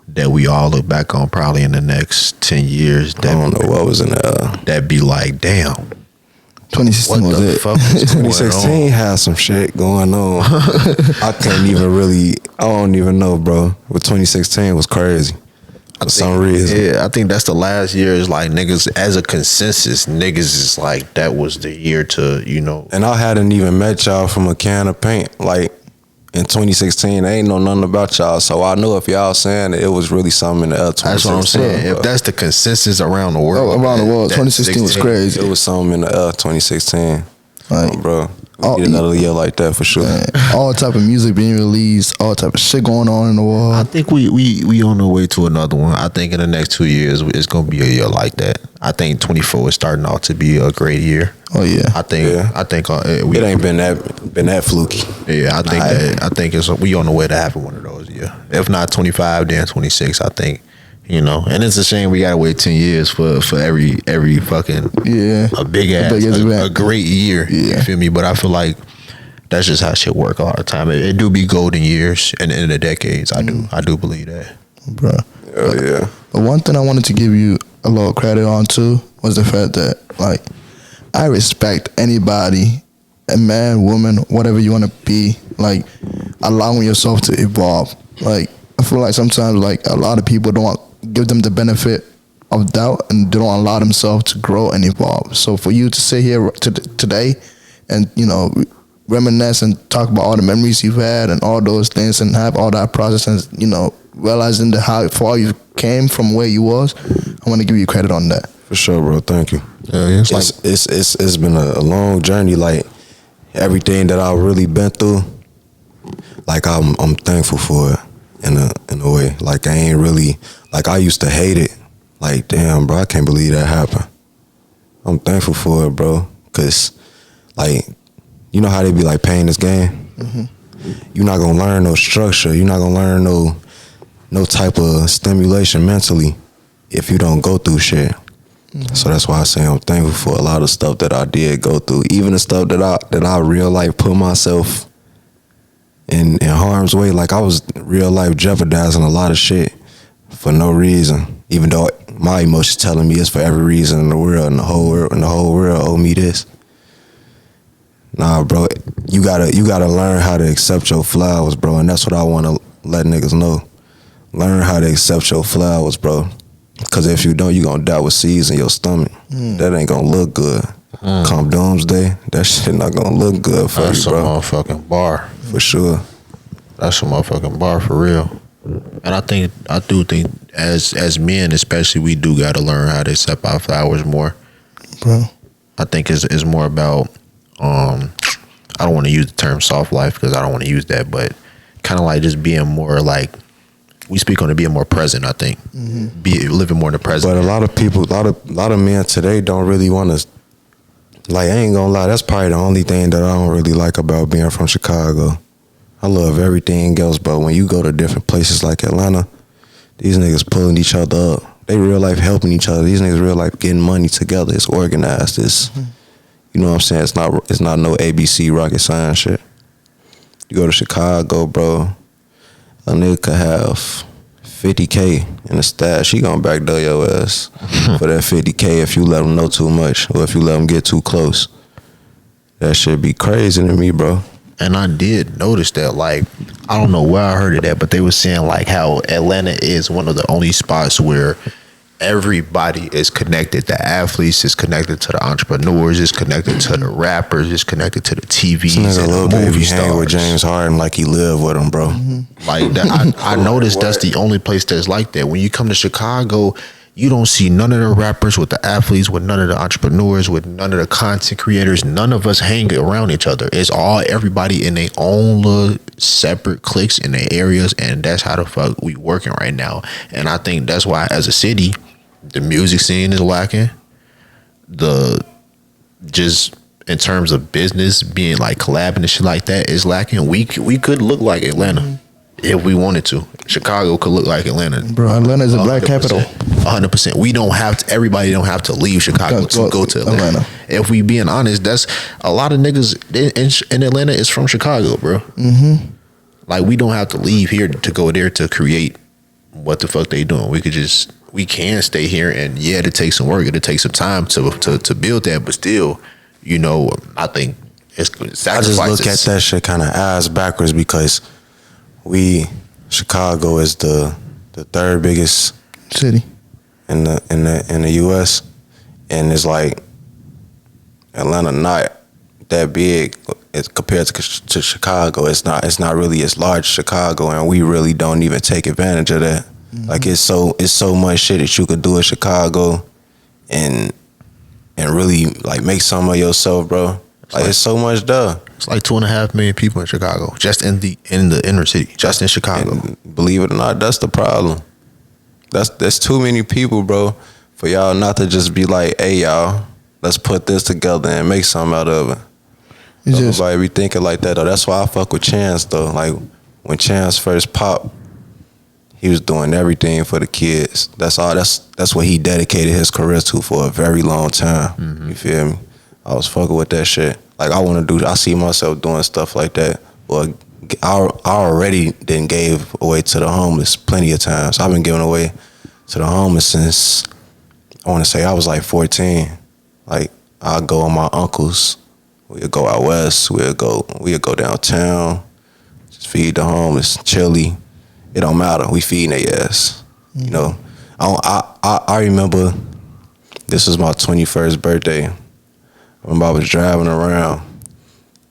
that we all look back on probably in the next 10 years. I don't know what was in there. That'd be like, damn. 2016 what was the it. fuck was 2016 had some shit going on. I don't even know, bro. But 2016 was crazy. For some reason. Yeah, I think that's the last year is like niggas, as a consensus, niggas is like, that was the year to, you know. And I hadn't even met y'all from a can of paint. Like, in 2016, they ain't know nothing about y'all. So I know if y'all saying it was really something in the L 2016. That's what I'm saying. If that's the consensus around the world. Around the world, 2016 was crazy. It was something in the L 2016. Like, bro. We get another year like that for sure. Man, all type of music being released, all type of shit going on in the world. I think we on the way to another one. I think in the next 2 years it's gonna be a year like that. I think 24 is starting out to be a great year. Oh yeah. I think it ain't been that fluky. Yeah, I think it's we on the way to having one of those. Yeah, if not 25, then 26. I think. You know, and it's a shame we gotta wait 10 years for every fucking a big ass a great year. Yeah. You feel me? But I feel like that's just how shit work a lot of time. It do be golden years and in the decades. I do believe that, bro. Hell yeah. But one thing I wanted to give you a little credit on too was the fact that like I respect anybody, a man, woman, whatever you want to be, like allowing yourself to evolve. Like I feel like sometimes like a lot of people don't give them the benefit of doubt and they don't allow themselves to grow and evolve. So for you to sit here today and, you know, reminisce and talk about all the memories you've had and all those things and have all that process and, you know, realizing how far you came from where you was, I want to give you credit on that. For sure, bro. Thank you. Yeah, it's been a long journey. Like everything that I've really been through, like I'm thankful for it. In a way, like I ain't really, like I used to hate it. Like damn, bro, I can't believe that happened. I'm thankful for it, bro, cause like you know how they be like playing this game. Mm-hmm. You're not gonna learn no structure. You're not gonna learn no type of stimulation mentally if you don't go through shit. Mm-hmm. So that's why I say I'm thankful for a lot of stuff that I did go through, even the stuff that I real life put myself in harm's way. Like I was real life jeopardizing a lot of shit for no reason, even though my emotions telling me it's for every reason in the world and the whole world owe me this. Nah, bro, you gotta learn how to accept your flowers, bro, and that's what I want to let niggas know. Learn how to accept your flowers, bro, because if you don't, you gonna die with seeds in your stomach. That ain't gonna look good. Come doomsday, that shit not gonna look good for you, bro. That's a motherfucking bar. For sure. That's a motherfucking bar for real. And I do think as men especially, we do gotta learn how to accept our flowers more. Bro. I think it's more about I don't want to use the term soft life because I don't want to use that, but kind of like just being more like, we speak on it being more present. I think living more in the present. But a lot of people, a lot of men today don't really want to. Like I ain't gonna lie, that's probably the only thing that I don't really like about being from Chicago. I love everything else, but when you go to different places like Atlanta, these niggas pulling each other up. They real life helping each other. These niggas real life getting money together. It's organized. It's you know what I'm saying. It's not no ABC rocket science shit. You go to Chicago, bro. A nigga could have 50K in the stash. He gonna backdoor your ass for that 50K if you let him know too much or if you let him get too close. That shit be crazy to me, bro. And I did notice that, like, I don't know where I heard it at, but they were saying like how Atlanta is one of the only spots where everybody is connected. The athletes is connected to the entrepreneurs, is connected to the rappers, is connected to the TVs and little the movie baby stars. hang with James Harden like he live with him, bro. Like that, I noticed that's the only place that's like that. When you come to Chicago, you don't see none of the rappers with the athletes, with none of the entrepreneurs, with none of the content creators. None of us hang around each other. It's all everybody in their own little separate cliques in their areas, and that's how the fuck we working right now. And I think that's why, as a city, the music scene is lacking. Just in terms of business, being like collabing and shit like that is lacking. We could look like Atlanta if we wanted to. Chicago could look like Atlanta. Bro, Atlanta is a black capital. 100%. We don't have to. Everybody don't have to leave Chicago to go to Atlanta. If we being honest, that's a lot of niggas in Atlanta is from Chicago, bro. Like we don't have to leave here to go there to create what the fuck they doing. We can stay here, and yeah, it takes some work. It'll take some time to build that, but still, you know, I think it's sacrifices. I just look at that shit kind of ass backwards because Chicago is the third biggest city in the US, and it's like Atlanta not that big it's compared to Chicago, it's not really as large as Chicago, and we really don't even take advantage of that. Like it's so much shit that you could do in Chicago, and really like make something of yourself, bro. Like it's so much there. It's like 2.5 million people in Chicago, just in the inner city, just in Chicago. And believe it or not, that's the problem. That's too many people, bro, for y'all not to just be like, hey, y'all, let's put this together and make something out of it. Nobody be thinking like that, though. That's why I fuck with Chance, though. Like, when Chance first popped, he was doing everything for the kids. That's all. That's what he dedicated his career to for a very long time. You feel me? I was fucking with that shit. Like, I see myself doing stuff like that. Well, I already then gave away to the homeless plenty of times. I've been giving away to the homeless since, I want to say I was like 14. Like, I'll go with my uncles. We'll go out west. We'll go downtown. Just feed the homeless. Chili. It don't matter. We feeding their ass. You know. I remember this was my 21st birthday. I remember I was driving around,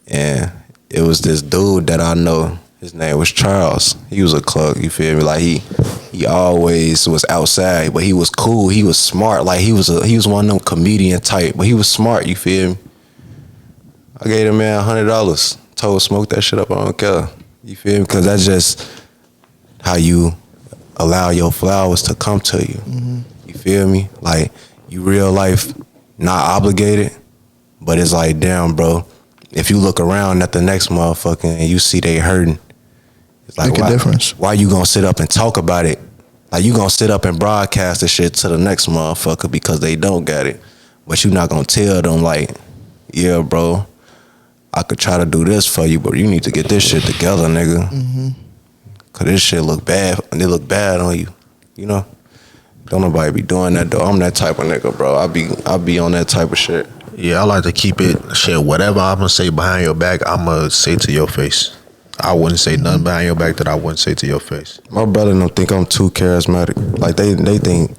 and it was this dude that I know. His name was Charles. He was a cluck. You feel me? Like he always was outside, but he was cool. He was smart. Like he was one of them comedian type, but he was smart. You feel me? I gave the man $100. Told smoke that shit up. I don't care. You feel me? Because that's just how you allow your flowers to come to you. You feel me? Like, you real life not obligated, but it's like, damn, bro, if you look around at the next motherfucker and you see they hurting, it's like, make a difference. Why you gonna sit up and talk about it? Like, you gonna sit up and broadcast the shit to the next motherfucker because they don't get it, but you not gonna tell them like, yeah, bro, I could try to do this for you, but you need to get this shit together, nigga. Cause this shit look bad, and it look bad on you, you know? Don't nobody be doing that, though. I'm that type of nigga, bro. I be on that type of shit. Yeah, I like to keep it, shit, whatever I'm gonna say behind your back, I'm gonna say to your face. I wouldn't say nothing behind your back that I wouldn't say to your face. My brother don't think I'm too charismatic. Like, they think,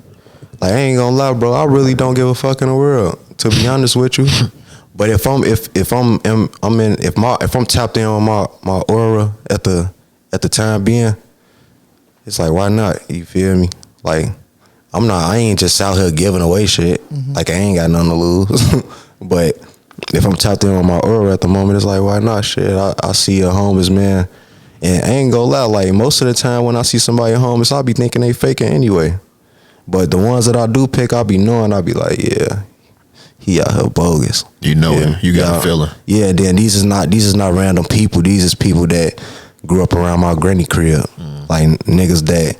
like, I ain't gonna lie, bro, I really don't give a fuck in the world, to be honest with you. But if I'm tapped in on my aura at the time being, it's like, why not? You feel me? Like, I ain't just out here giving away shit. Like, I ain't got nothing to lose. But if I'm tapped in on my aura at the moment, it's like, why not? Shit, I see a homeless man, and I ain't gonna lie, like, most of the time when I see somebody homeless, I'll be thinking they faking anyway. But the ones that I do pick, I'll be like, yeah, he out here bogus. You know him. You got a feeling. Yeah, then these is not random people. These is people that grew up around my granny crib. Like, niggas that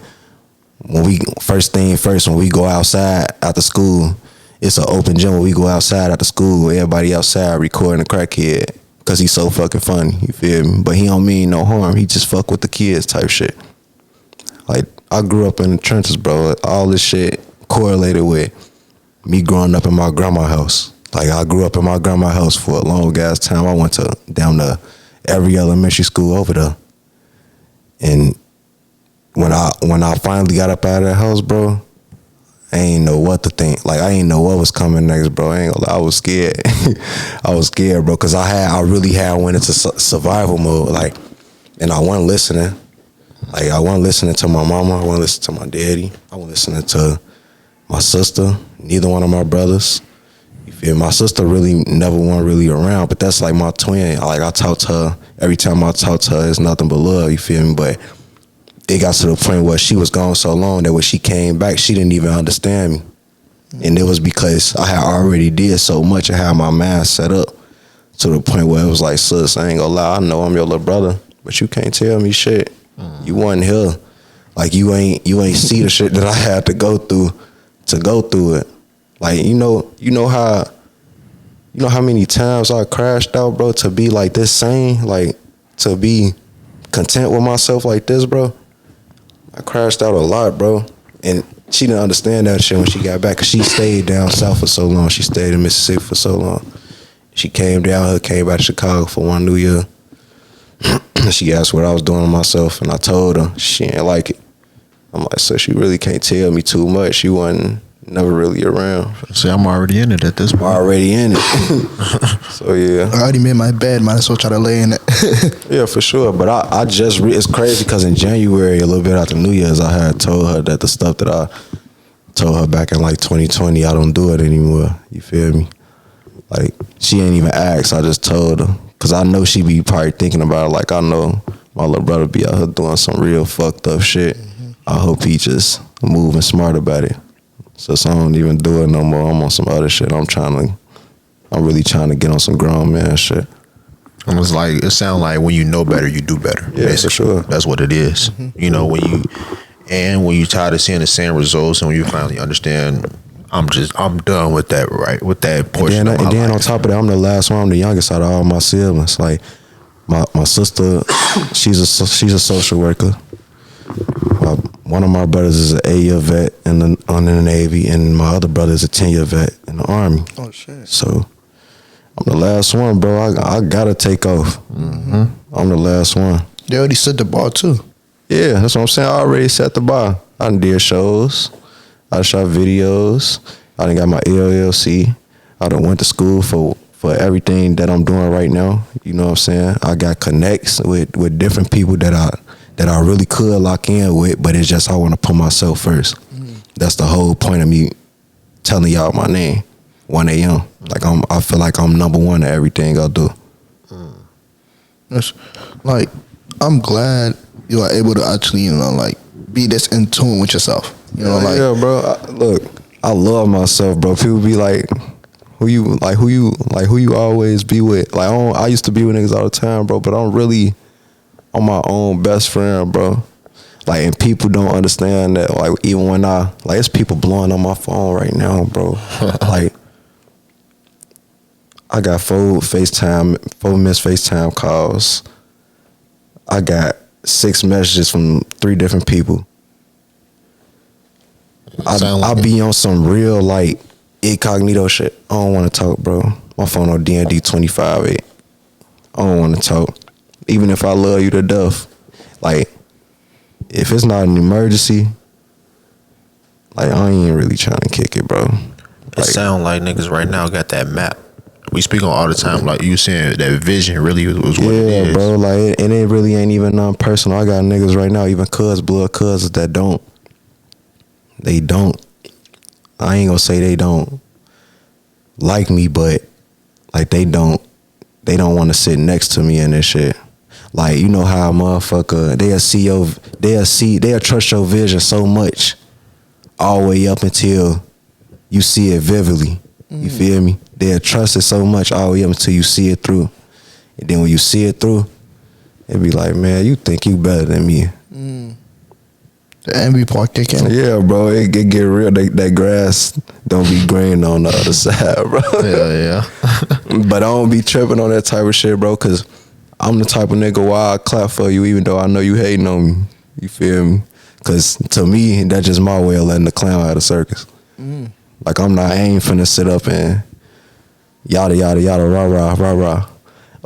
when we go outside after school, it's an open gym when we go outside after school, everybody outside recording a crackhead because he's so fucking funny, you feel me? But he don't mean no harm. He just fuck with the kids type shit. Like, I grew up in the trenches, bro. All this shit correlated with me growing up in my grandma's house. Like, I grew up in my grandma's house for a long ass time. I went down to every elementary school over there. And when I finally got up out of that house, bro, I ain't know what to think. Like, I ain't know what was coming next, bro. I ain't gonna lie, I was scared. I was scared, bro, because I really went into survival mode. Like, and I wasn't listening. Like, I wasn't listening to my mama. I wasn't listening to my daddy. I wasn't listening to my sister. Neither one of my brothers. You feel me? My sister really never went really around, but that's like my twin. Like, I talk to her. Every time I talk to her, it's nothing but love, you feel me? But it got to the point where she was gone so long that when she came back, she didn't even understand me. And it was because I had already did so much and had my mind set up to the point where it was like, sis, I ain't gonna lie, I know I'm your little brother, but you can't tell me shit. You wasn't here. Like, you ain't see the shit that I had to go through it. Like, you know how many times I crashed out, bro, to be like this sane, like, to be content with myself like this, bro. I crashed out a lot, bro. And she didn't understand that shit when she got back, because she stayed down south for so long. She stayed in Mississippi for so long. She came down here, came back to Chicago for one New Year. She asked what I was doing to myself, and I told her. She didn't like it. I'm like, so she really can't tell me too much. She wasn't never really around. See, I'm already in it at this point. Already in it. So yeah, I already made my bed. Might as well try to lay in it. yeah, for sure. But I just it's crazy because in January, a little bit after New Year's, I had told her that the stuff that I told her back in like 2020, I don't do it anymore. You feel me? Like she ain't even asked. I just told her because I know she be probably thinking about it. Like I know my little brother be out here doing some real fucked up shit. I hope he just moving smart about it. So I don't even do it no more. I'm on some other shit. I'm really trying to get on some grown man shit. And it's like, it sounds like when you know better, you do better. Yeah, basically. for sure. That's what it is. You know, when you tired of seeing the same results, and when you finally understand, I'm done with that, right? With that portion of my And then life. on top of that, I'm the last one. I'm the youngest out of all my siblings. Like my sister, she's a social worker. One of my brothers is an 8-year vet in the Navy, and my other brother is a 10-year vet in the Army. Oh shit! So I'm the last one, bro. I gotta take off. I'm the last one. They already set the bar too. Yeah, that's what I'm saying. I already set the bar. I done did shows. I shot videos. I done got my LLC. I done went to school for everything that I'm doing right now. You know what I'm saying? I got connects with different people that I really could lock in with, but it's just I want to put myself first. That's the whole point of me telling y'all my name, 1AM. Like I feel like I'm number one at everything I do. It's like I'm glad you are able to actually, like be this in tune with yourself. Like yeah, bro. Look, I love myself, bro. People be like, who you always be with? Like I used to be with niggas all the time, bro. But I'm really on my own best friend, bro. Like, and people don't understand that. Like, even when it's people blowing on my phone right now, bro. Like, I got 4 missed FaceTime calls. I got 6 messages from 3 different people. I be on some real, like, incognito shit. I don't want to talk, bro. My phone on DND 25-8. I don't want to talk. Even if I love you to death. Like, if it's not an emergency, like, I ain't really trying to kick it, bro. It sound like niggas right now got that map. We speak on all the time, like you saying that vision really was what it is. Yeah, bro, like, and it really ain't even nothing personal. I got niggas right now, even blood cousins that don't. They don't. I ain't gonna say they don't like me, but like they don't want to sit next to me in this shit. Like, you know how a motherfucker, they'll trust your vision so much all the way up until you see it vividly. You feel me? They'll trust it so much all the way up until you see it through. And then when you see it through, it be like, man, you think you better than me. the envy part kick in. Yeah, bro, it get real. That grass don't be green on the other side, bro. Yeah. But I don't be tripping on that type of shit, bro, because I'm the type of nigga why I clap for you even though I know you hating on me. You feel me? Because to me, that's just my way of letting the clown out of the circus. Like, I ain't finna sit up and yada, yada, yada, rah, rah,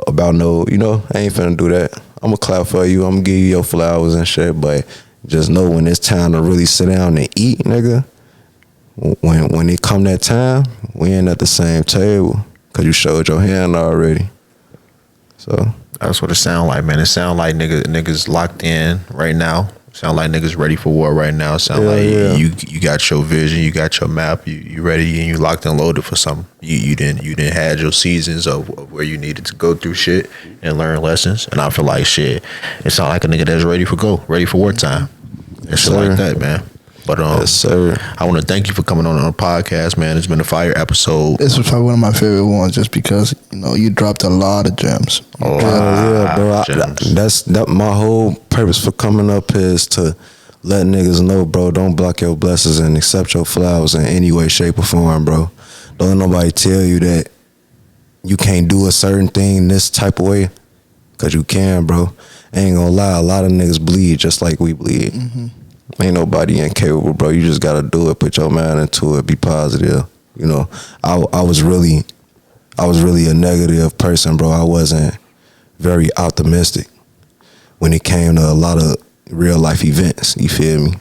about no, I ain't finna do that. I'm gonna clap for you. I'm gonna give you your flowers and shit, but just know when it's time to really sit down and eat, nigga, when it come that time, we ain't at the same table because you showed your hand already. So that's what it sound like, man. It sound like niggas locked in right now. Sound like niggas ready for war right now. Sound you got your vision, you got your map, you ready and you locked and loaded for something. You didn't had your seasons of where you needed to go through shit and learn lessons. And I feel like shit, it sound like a nigga that's ready for wartime. And shit like that, man. But yes, sir. I want to thank you for coming on the podcast, man. It's been a fire episode. This was probably one of my favorite ones, just because you dropped a lot of gems. Oh yeah, bro. That's my whole purpose for coming up is to let niggas know, bro. Don't block your blessings and accept your flowers in any way, shape, or form, bro. Don't let nobody tell you that you can't do a certain thing this type of way, cause you can, bro. Ain't gonna lie, a lot of niggas bleed just like we bleed. Ain't nobody incapable, bro. You just gotta do it. Put your mind into it. Be positive. I was really a negative person, bro. I wasn't very optimistic when it came to a lot of real life events. You feel me?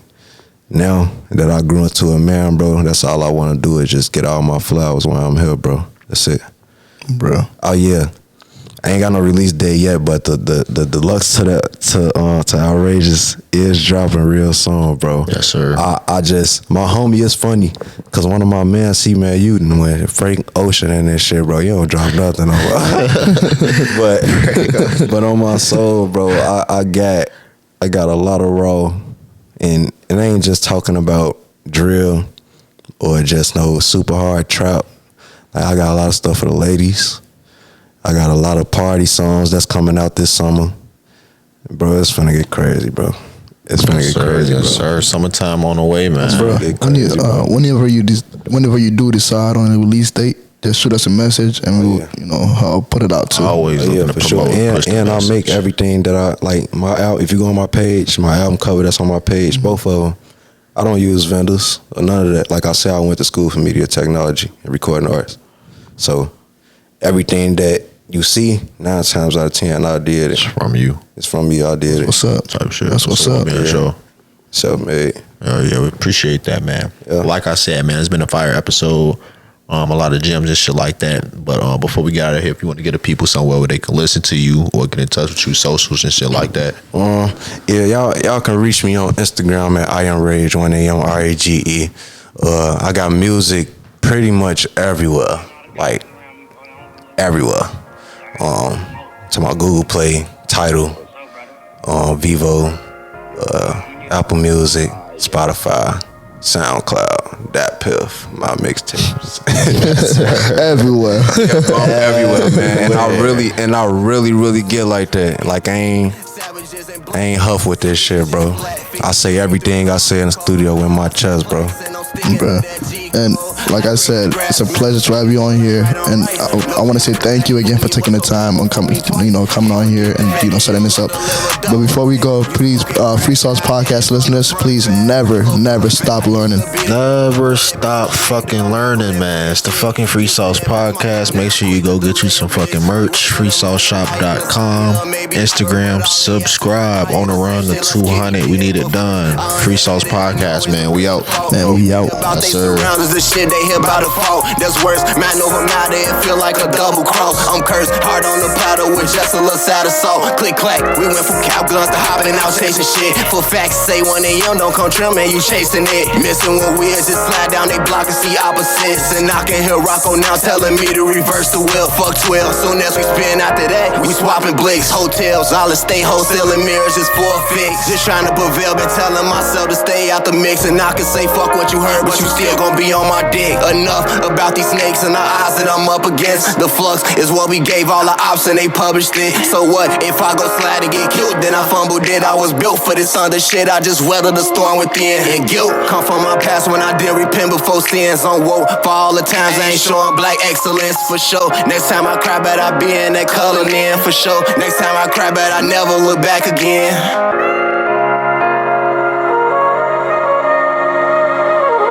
Now that I grew into a man, bro. That's all I want to do is just get all my flowers while I'm here, bro. That's it, bro. Oh yeah, I ain't got no release date yet, but the deluxe to Outrageous is dropping real soon, bro. Yes, sir. I just, my homie is funny, cause one of my men, C-Man Uden, when Frank Ocean and that shit, bro, you don't drop nothing on but on my soul, bro, I got a lot of raw, and it ain't just talking about drill or just no super hard trap. Like, I got a lot of stuff for the ladies. I got a lot of party songs that's coming out this summer. Bro, it's finna get crazy, bro. It's finna get crazy, yes, bro. sir. Summertime on the way, man. Bro, whenever you do decide on a release date, just shoot us a message and we'll, I'll put it out too. Always looking to for sure. promote, And I'll make everything that I like. My album, if you go on my page, my album cover that's on my page, both of them, I don't use vendors or none of that. Like I said, I went to school for media technology and recording arts. So everything that you see, 9 times out of 10, I did it. It's from you. It's from me, I did it. What's up? Type shit. That's what's up. Man, sure. Self-made. Yeah, we appreciate that, man. Yeah. Like I said, man, it's been a fire episode. A lot of gems and shit like that. But before we get out of here, if you want to get the people somewhere where they can listen to you or get in touch with you, socials and shit like that. Yeah, y'all can reach me on Instagram at 1AMRAGE, 1AMRAGE. I got music pretty much everywhere. Like, everywhere. To my Google Play, Tidal, Vivo, Apple Music, Spotify, SoundCloud, Dat Piff, my mixtapes. Everywhere. Everywhere, man. And I really get like that. Like I ain't huff with this shit, bro. I say everything I say in the studio with my chest, bro. Bro. And like I said, it's a pleasure to have you on here, and I want to say thank you again for taking the time on coming on here and setting this up. But before we go, please, Free Sauce Podcast listeners, please never stop learning. Never stop fucking learning, man. It's the fucking Free Sauce Podcast. Make sure you go get you some fucking merch. FreeSauceShop.com, Instagram, subscribe. On the run to 200. We need it done. Free Sauce Podcast, man. We out. Man, we out. Yes, sir. The shit they hear about a fall. That's worse. Man over matter, it feel like a double cross. I'm cursed, hard on the paddle with just a little side of salt. Click clack, we went from cow guns to hopping out chasing shit. For facts, say 1AM don't come trim, man, you chasing it. Missing what we is, just slide down they block and see opposites. And I can hear Rocco now telling me to reverse the wheel. Fuck 12, soon as we spin after that, we swapping blicks. Hotels, all the stay wholesaling mirrors just for a fix. Just trying to prevail, been telling myself to stay out the mix. And I can say fuck what you heard, but you still gon' be on my dick. Enough about these snakes and the odds that I'm up against. The flux is what we gave all the ops and they published it. So what if I go slide and get killed? Then I fumbled it. I was built for this under shit. I just weathered the storm within. And guilt come from my past when I didn't repent before sins. On woke for all the times I ain't showing black excellence for sure. Next time I cry, bet I be in that color then for sure. Next time I cry, bet I never look back again.